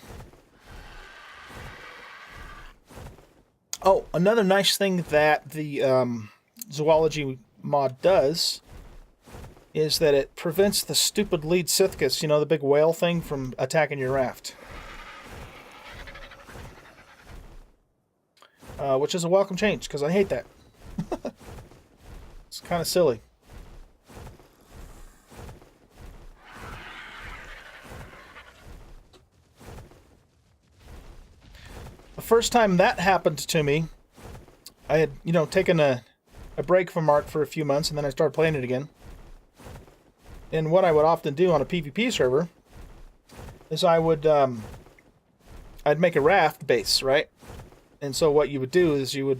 Oh, another nice thing that the Zoology mod does is that it prevents the stupid lead Sithcus, the big whale thing, from attacking your raft. Which is a welcome change, because I hate that. It's kind of silly. The first time that happened to me, I had, taken a break from Ark for a few months, and then I started playing it again. And what I would often do on a PvP server is I'd make a raft base, right? And so what you would do is you would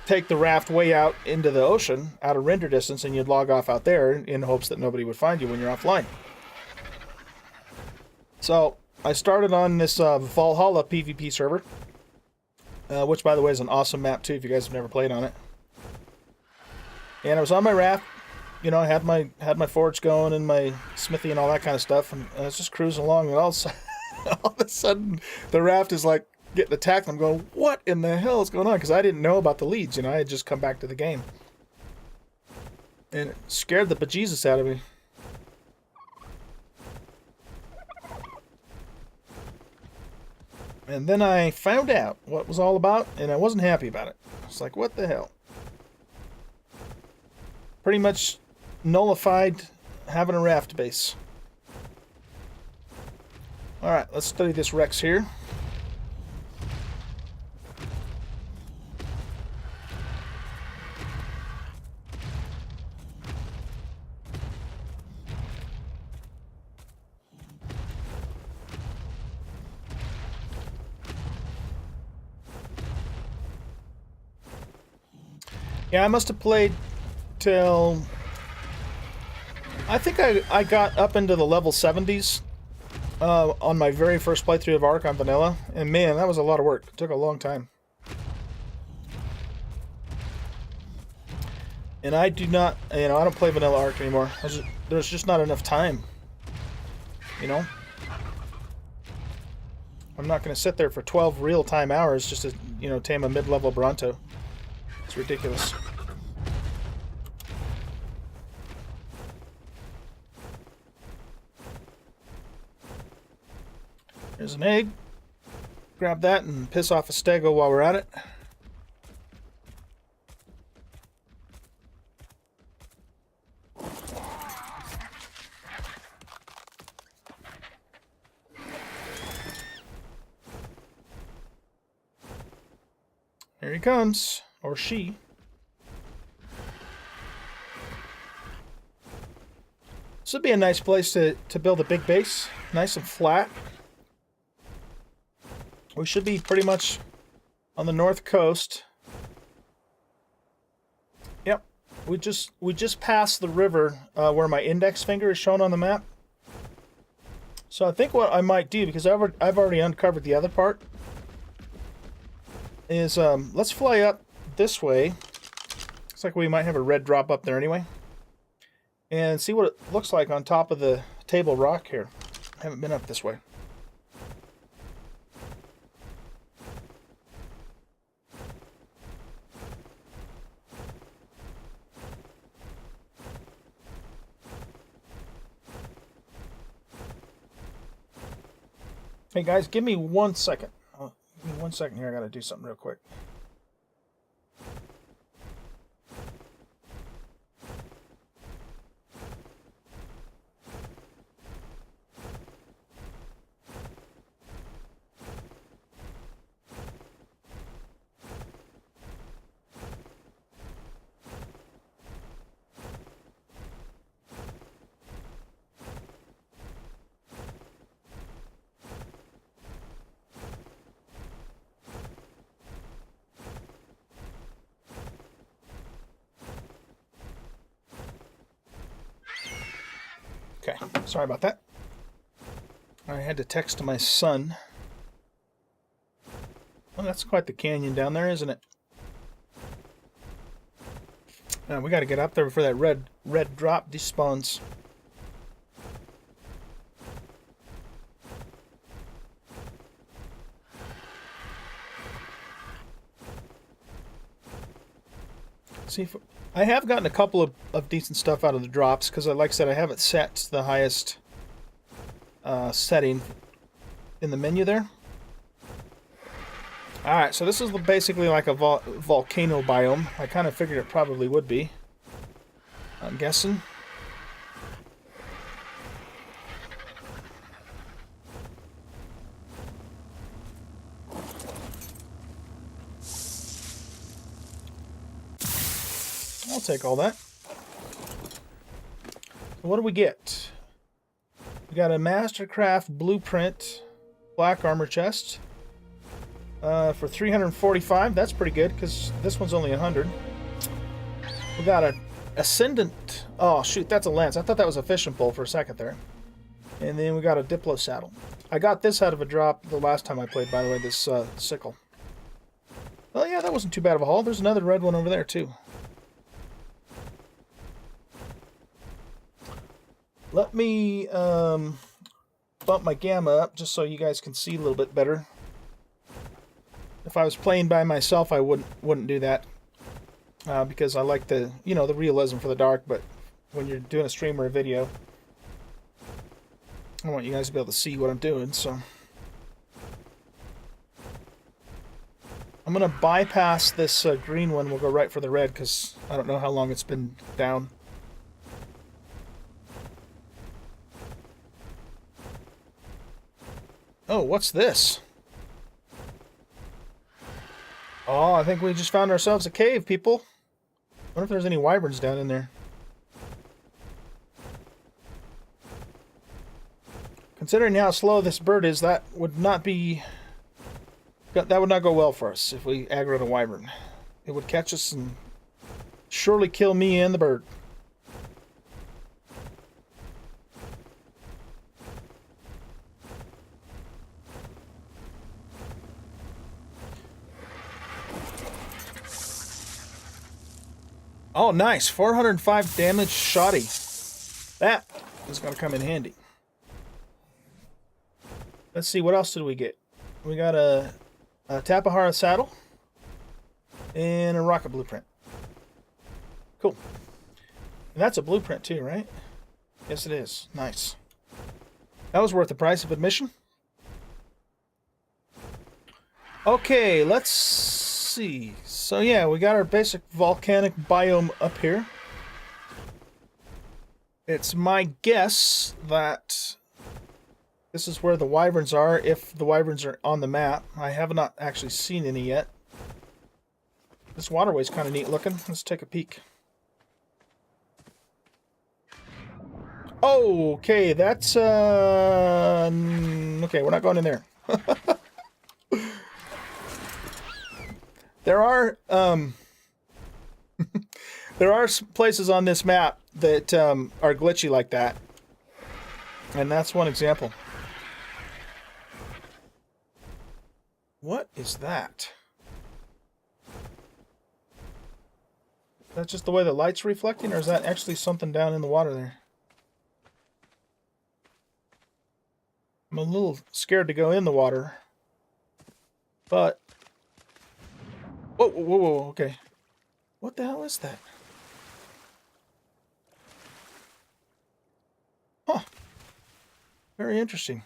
take the raft way out into the ocean, out of render distance, and you'd log off out there in hopes that nobody would find you when you're offline. So I started on this Valhalla PvP server, which, by the way, is an awesome map too if you guys have never played on it. And I was on my raft. I had my forge going and my smithy and all that kind of stuff, and I was just cruising along, and all of a sudden the raft is like getting attacked. I'm going, what in the hell is going on? Because I didn't know about the leads. I had just come back to the game, and it scared the bejesus out of me. And then I found out what it was all about, and I wasn't happy about it. It's like, what the hell? Pretty much nullified having a raft base. Alright, let's study this Rex here. Yeah, I must have played till... I think I got up into the level 70s on my very first playthrough of Ark on vanilla. And man, that was a lot of work. It took a long time. And I do not, I don't play vanilla Ark anymore. there's just not enough time. You know? I'm not going to sit there for 12 real-time hours just to, you know, tame a mid-level Bronto. It's ridiculous. There's an egg. Grab that and piss off a stego while we're at it. Here he comes. Or she. This would be a nice place to build a big base. Nice and flat. We should be pretty much on the north coast. Yep. We just passed the river where my index finger is shown on the map. So I think what I might do, because I've already uncovered the other part, is let's fly up this way. Looks like we might have a red drop up there anyway. And see what it looks like on top of the table rock here. I haven't been up this way. Hey guys, give me 1 second. Give me 1 second here, I gotta do something real quick. Okay, sorry about that. I had to text my son. Well, that's quite the canyon down there, isn't it? We got to get up there before that red drop despawns. See if I have gotten a couple of decent stuff out of the drops, because like I said, I have it set to the highest setting in the menu there. Alright, so this is basically like a volcano biome. I kind of figured it probably would be. I'm guessing. I'll take all that. So what do we get? We got a Mastercraft Blueprint Black Armor Chest for 345. That's pretty good, because this one's only 100. We got a Ascendant. Oh, shoot, that's a lance. I thought that was a fishing pole for a second there. And then we got a Diplo saddle. I got this out of a drop the last time I played, by the way, this sickle. Well, yeah, that wasn't too bad of a haul. There's another red one over there, too. Let me bump my gamma up just so you guys can see a little bit better. If I was playing by myself, I wouldn't do that because I like the the realism for the dark. But when you're doing a stream or a video, I want you guys to be able to see what I'm doing. So I'm gonna bypass this green one. We'll go right for the red because I don't know how long it's been down. Oh, what's this? Oh, I think we just found ourselves a cave, people. I wonder if there's any wyverns down in there. Considering how slow this bird is, that would not go well for us if we aggroed a wyvern. It would catch us and surely kill me and the bird. Oh, nice. 405 damage shoddy. That is going to come in handy. Let's see, what else did we get? We got a Tapahara saddle and a rocket blueprint. Cool. And that's a blueprint too, right? Yes, it is. Nice. That was worth the price of admission. Okay, let's see. So yeah, we got our basic volcanic biome up here. It's my guess that this is where the wyverns are, if the wyverns are on the map. I have not actually seen any yet. This waterway's kind of neat looking. Let's take a peek. Oh, okay, that's, okay, we're not going in there. There are, there are places on this map that are glitchy like that. And that's one example. What is that? Is that just the way the light's reflecting, or is that actually something down in the water there? I'm a little scared to go in the water. But... Whoa, whoa, whoa, okay. What the hell is that? Huh. Very interesting.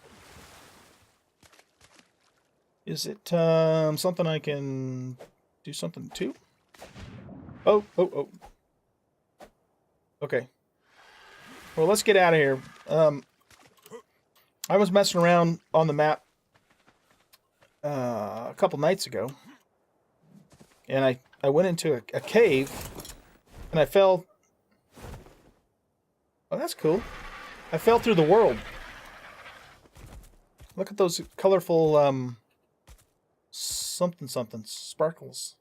Is it something I can do something to? Oh, oh, oh. Okay. Well, let's get out of here. I was messing around on the map a couple nights ago. And I went into a cave. And I fell... Oh, that's cool. I fell through the world. Look at those colorful... something sparkles,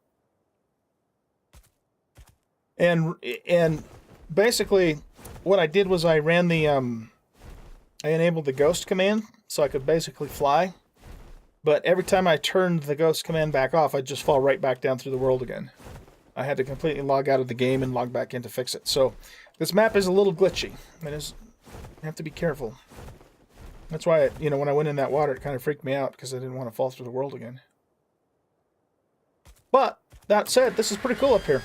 and basically what I did was I ran the I enabled the ghost command so I could basically fly, but every time I turned the ghost command back off, I'd just fall right back down through the world again. I had to completely log out of the game and log back in to fix it. So this map is a little glitchy. You have to be careful. That's why when I went in that water, it kind of freaked me out because I didn't want to fall through the world again. But, that said, this is pretty cool up here.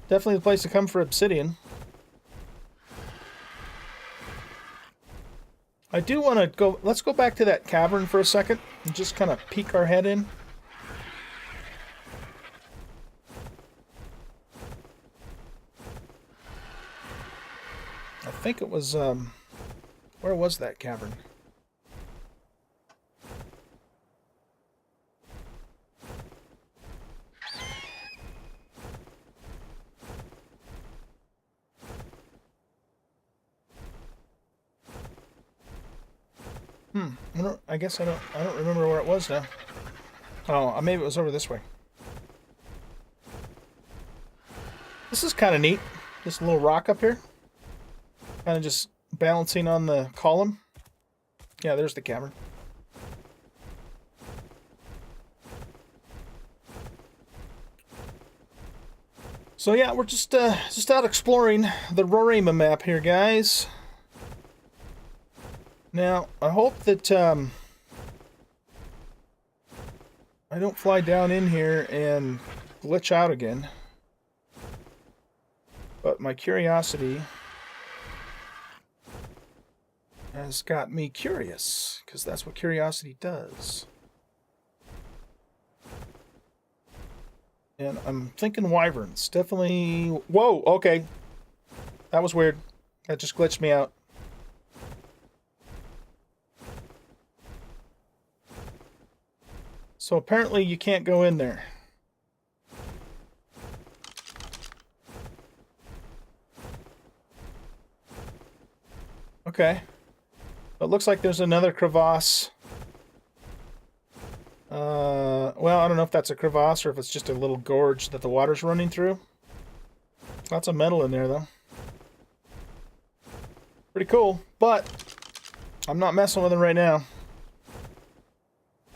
Definitely the place to come for obsidian. I do want to go... Let's go back to that cavern for a second and just kind of peek our head in. I think it was... where was that cavern? I guess I don't remember where it was now. Oh, maybe it was over this way. This is kind of neat. This little rock up here. Kind of just balancing on the column. Yeah, there's the cavern. So yeah, we're just out exploring the Roraima map here, guys. Now, I hope that I don't fly down in here and glitch out again. But my curiosity has got me curious, because that's what curiosity does. And I'm thinking wyverns. Definitely... Whoa, okay. That was weird. That just glitched me out. So apparently you can't go in there. Okay. It looks like there's another crevasse. Well, I don't know if that's a crevasse or if it's just a little gorge that the water's running through. Lots of metal in there, though. Pretty cool, but I'm not messing with it right now.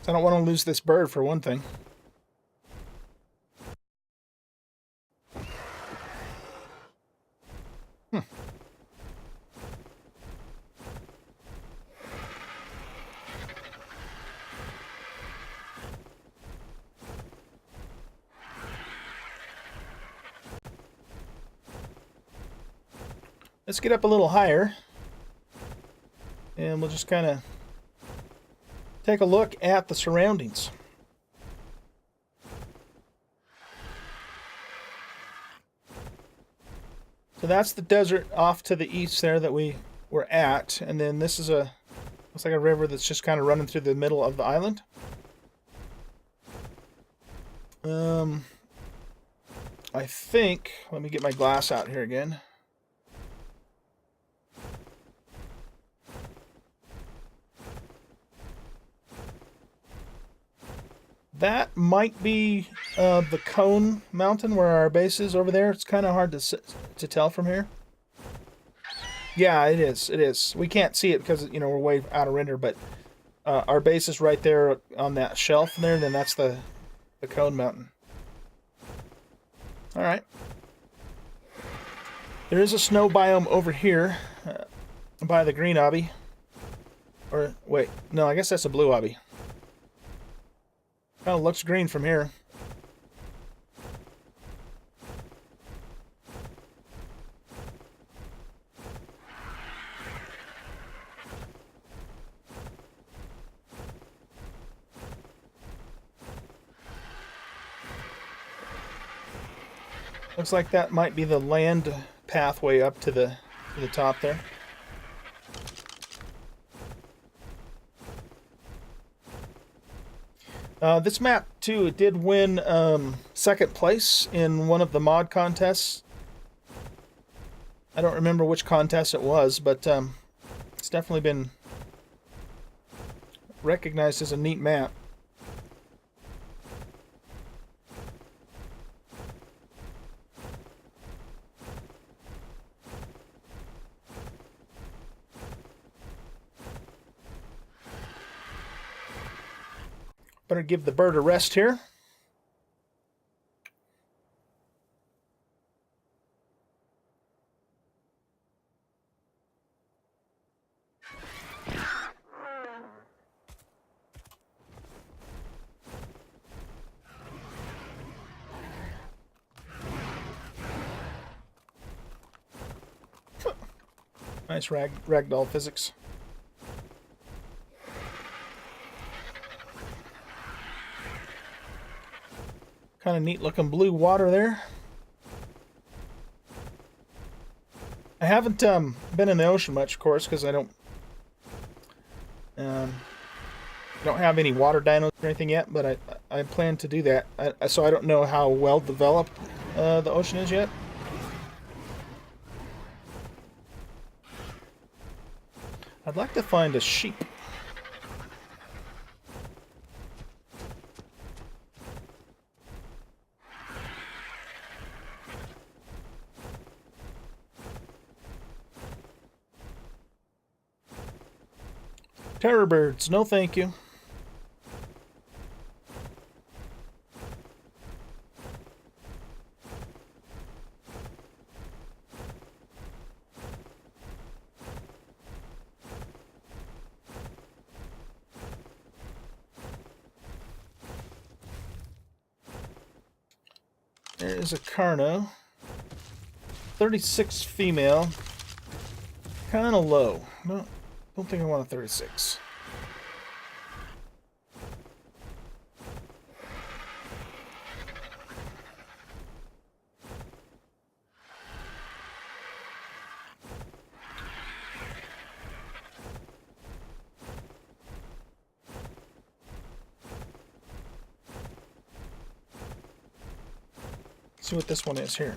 I don't want to lose this bird, for one thing. let's get up a little higher. And we'll just kind of take a look at the surroundings. So that's the desert off to the east there that we were at. And then this is looks like a river that's just kind of running through the middle of the island. I think, let me get my glass out here again. That might be the Cone Mountain where our base is over there. It's kind of hard to tell from here. Yeah, it is. It is. We can't see it because, you know, we're way out of render, but our base is right there on that shelf there, and then that's the Cone Mountain. All right. There is a snow biome over here by the green obby. Or, wait, no, I guess that's a blue obby. Oh, looks green from here. Looks like that might be the land pathway up to the top there. This map, too, it did win second place in one of the mod contests. I don't remember which contest it was, but it's definitely been recognized as a neat map. Better give the bird a rest here. Nice ragdoll physics. Kind of neat looking blue water there. I haven't been in the ocean much, of course, because I don't have any water dinos or anything yet, but I plan to do that. So I don't know how well developed the ocean is yet. I'd like to find a sheep. Terror birds, no thank you. There is a Carno. 36 female. Kind of low. No, don't think I want a 36. See what this one is here.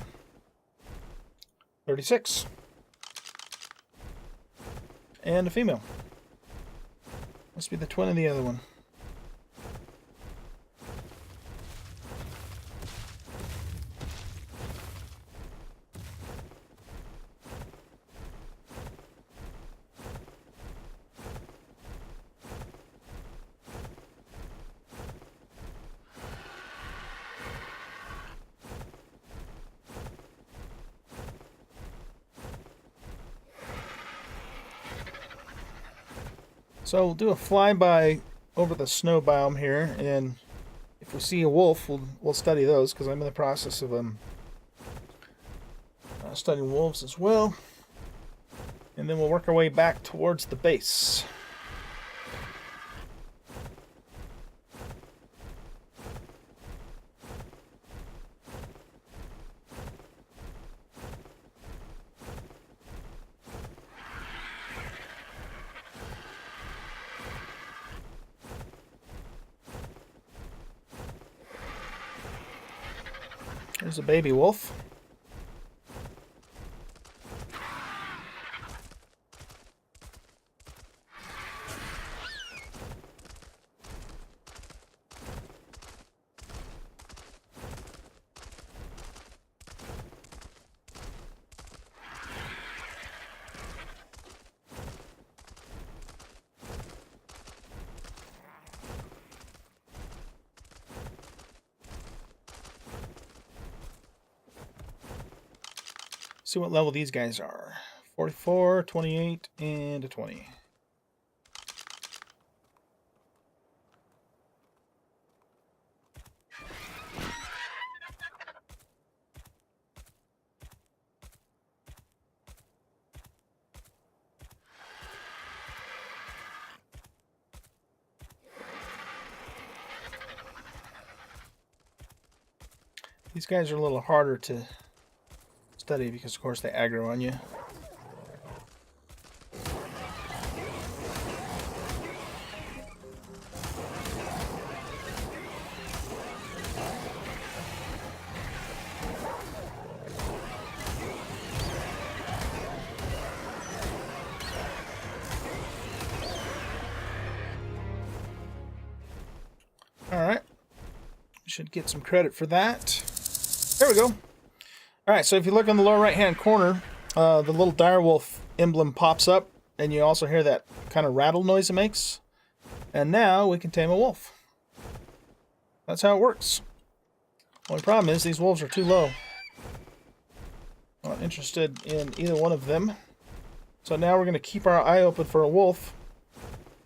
36. And a female. Must be the twin of the other one. So we'll do a flyby over the snow biome here, and if we see a wolf, we'll study those, because I'm in the process of studying wolves as well. And then we'll work our way back towards the base. There's a baby wolf. See what level these guys are. 44, 28, and a 20. These guys are a little harder to study because, of course, they aggro on you. Alright. Should get some credit for that. There we go. Alright, so if you look on the lower right-hand corner, the little direwolf emblem pops up, and you also hear that kind of rattle noise it makes. And now we can tame a wolf. That's how it works. Only problem is these wolves are too low. I'm not interested in either one of them. So now we're going to keep our eye open for a wolf.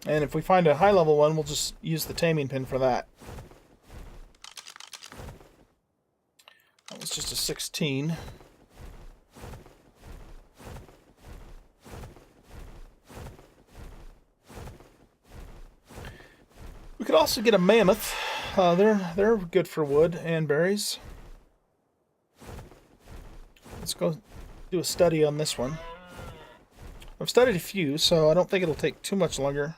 And if we find a high-level one, we'll just use the taming pin for that. That was just a 16. We could also get a mammoth. They're good for wood and berries. Let's go do a study on this one. I've studied a few, so I don't think it'll take too much longer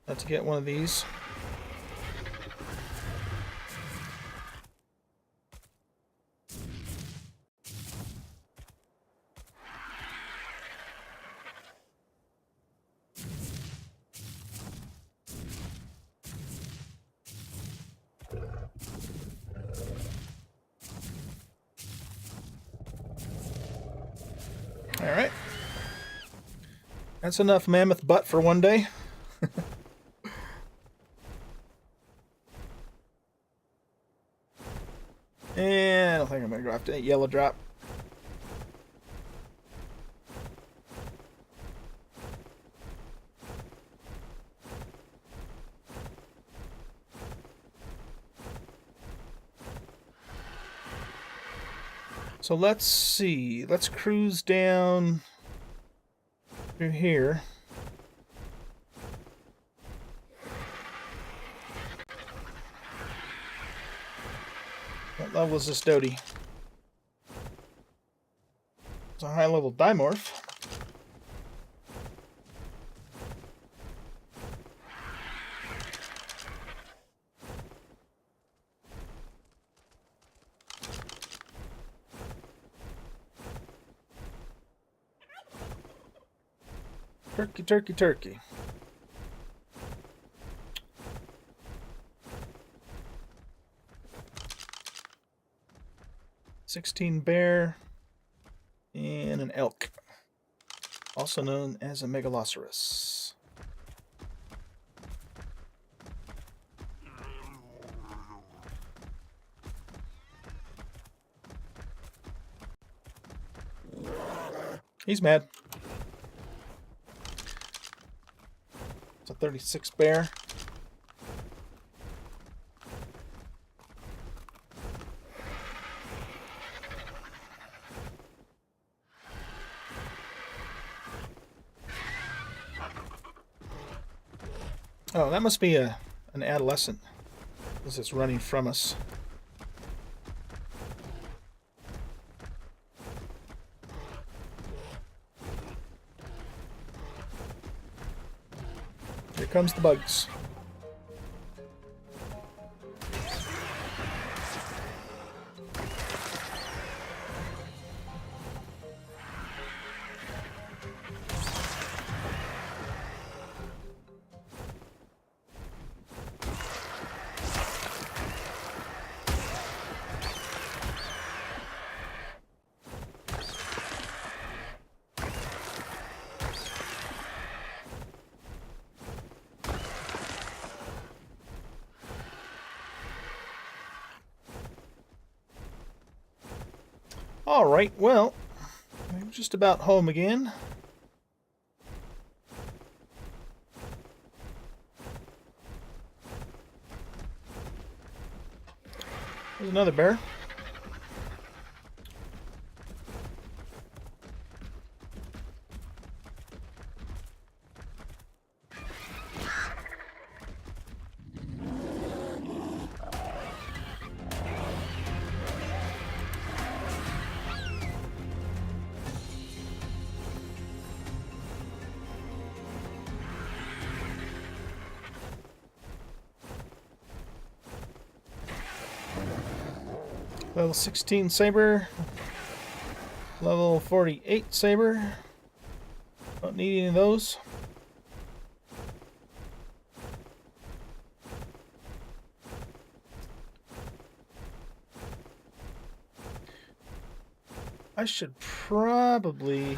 to get one of these. Alright. That's enough mammoth butt for one day. And I don't think I'm going to go after that yellow drop. So let's see. Let's cruise down through here. What level is this Dodie? It's a high-level dimorph. Turkey, turkey, turkey. $16 bear and an elk, also known as a megaloceros. He's mad. It's a 36 bear. Oh, that must be an adolescent. This is running from us. Here comes the bugs. Alright, well, I'm just about home again. There's another bear. Level 16 saber. Level 48 saber. Don't need any of those. I should probably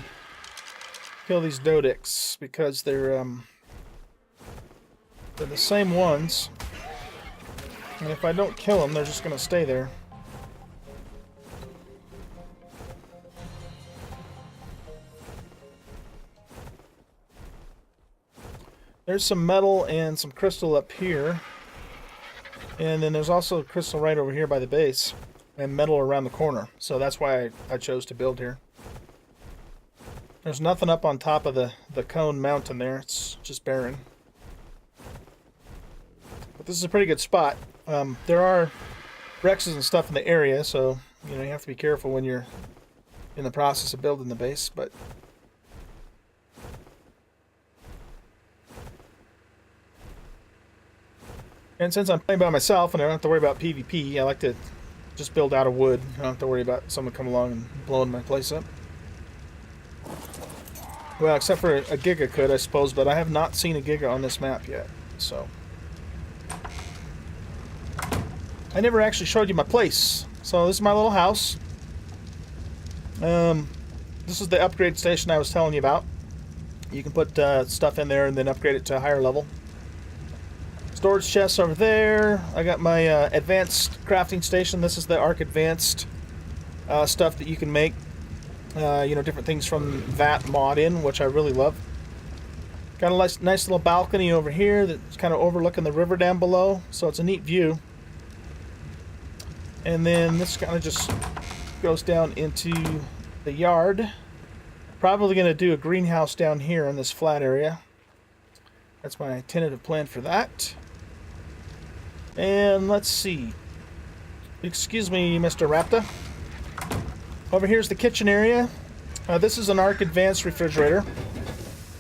kill these Dodicks because they're the same ones. And if I don't kill them, they're just going to stay there. There's some metal and some crystal up here. And then there's also a crystal right over here by the base. And metal around the corner. So that's why I chose to build here. There's nothing up on top of the cone mountain there. It's just barren. But this is a pretty good spot. There are Rexes and stuff in the area, so you have to be careful when you're in the process of building the base. But and since I'm playing by myself and I don't have to worry about PvP, I like to just build out of wood. I don't have to worry about someone coming along and blowing my place up. Well, except for a Giga could, I suppose, but I have not seen a Giga on this map yet, so. I never actually showed you my place. So this is my little house. This is the upgrade station I was telling you about. You can put stuff in there and then upgrade it to a higher level. Storage chests over there. I got my advanced crafting station. This is the Arc Advanced stuff that you can make. Different things from that mod in, which I really love. Got a nice little balcony over here that's kind of overlooking the river down below, so it's a neat view. And then this kind of just goes down into the yard. Probably going to do a greenhouse down here in this flat area. That's my tentative plan for that. And let's see. Excuse me, Mr. Raptor. Over here's the kitchen area. This is an Arc Advanced refrigerator.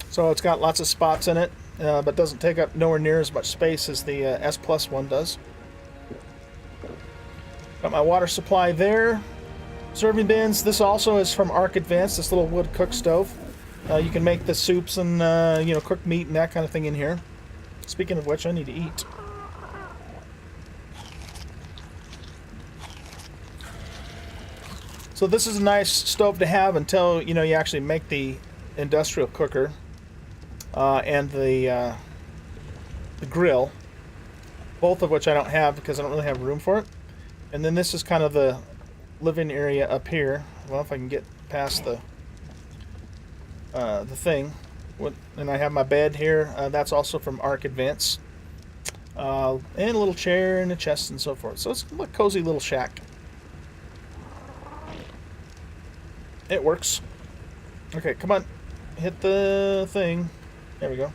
So it's got lots of spots in it, but doesn't take up nowhere near as much space as the S Plus one does. Got my water supply there. Serving bins. This also is from Arc Advanced, this little wood cook stove. You can make the soups and, cook meat and that kind of thing in here. Speaking of which, I need to eat. So this is a nice stove to have until, you actually make the industrial cooker and the grill. Both of which I don't have because I don't really have room for it. And then this is kind of the living area up here. Well, if I can get past the thing. And I have my bed here. That's also from Arc Advance. And a little chair and a chest and so forth. So it's a cozy little shack. It works. Okay, come on. Hit the thing. There we go.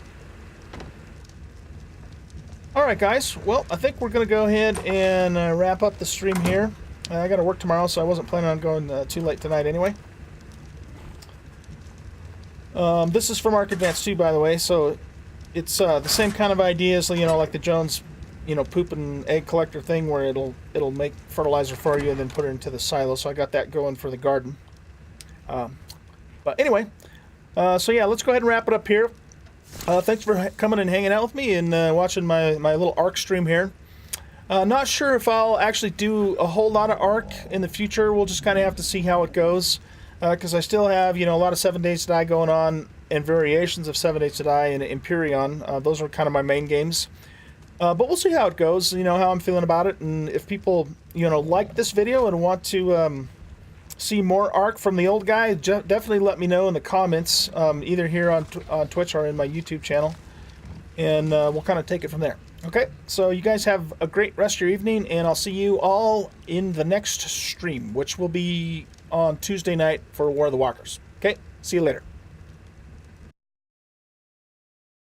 Alright guys, well, I think we're going to go ahead and wrap up the stream here. I got to work tomorrow, so I wasn't planning on going too late tonight anyway. This is from Ark Advance 2, by the way, so it's the same kind of idea as, like the Jones, poop and egg collector thing, where it'll make fertilizer for you and then put it into the silo. So I got that going for the garden. But anyway, so yeah, let's go ahead and wrap it up here. Thanks for coming and hanging out with me and watching my little Ark stream here. Not sure if I'll actually do a whole lot of Ark in the future. We'll just kind of have to see how it goes. Because I still have, a lot of 7 Days to Die going on, and variations of 7 Days to Die and Empyrean. Those are kind of my main games. But we'll see how it goes, how I'm feeling about it. And if people, like this video and want to see more Ark from the old guy, definitely let me know in the comments, either here on Twitch or in my YouTube channel. And we'll kind of take it from there. Okay, so you guys have a great rest of your evening, and I'll see you all in the next stream, which will be on Tuesday night for War of the Walkers. Okay, see you later.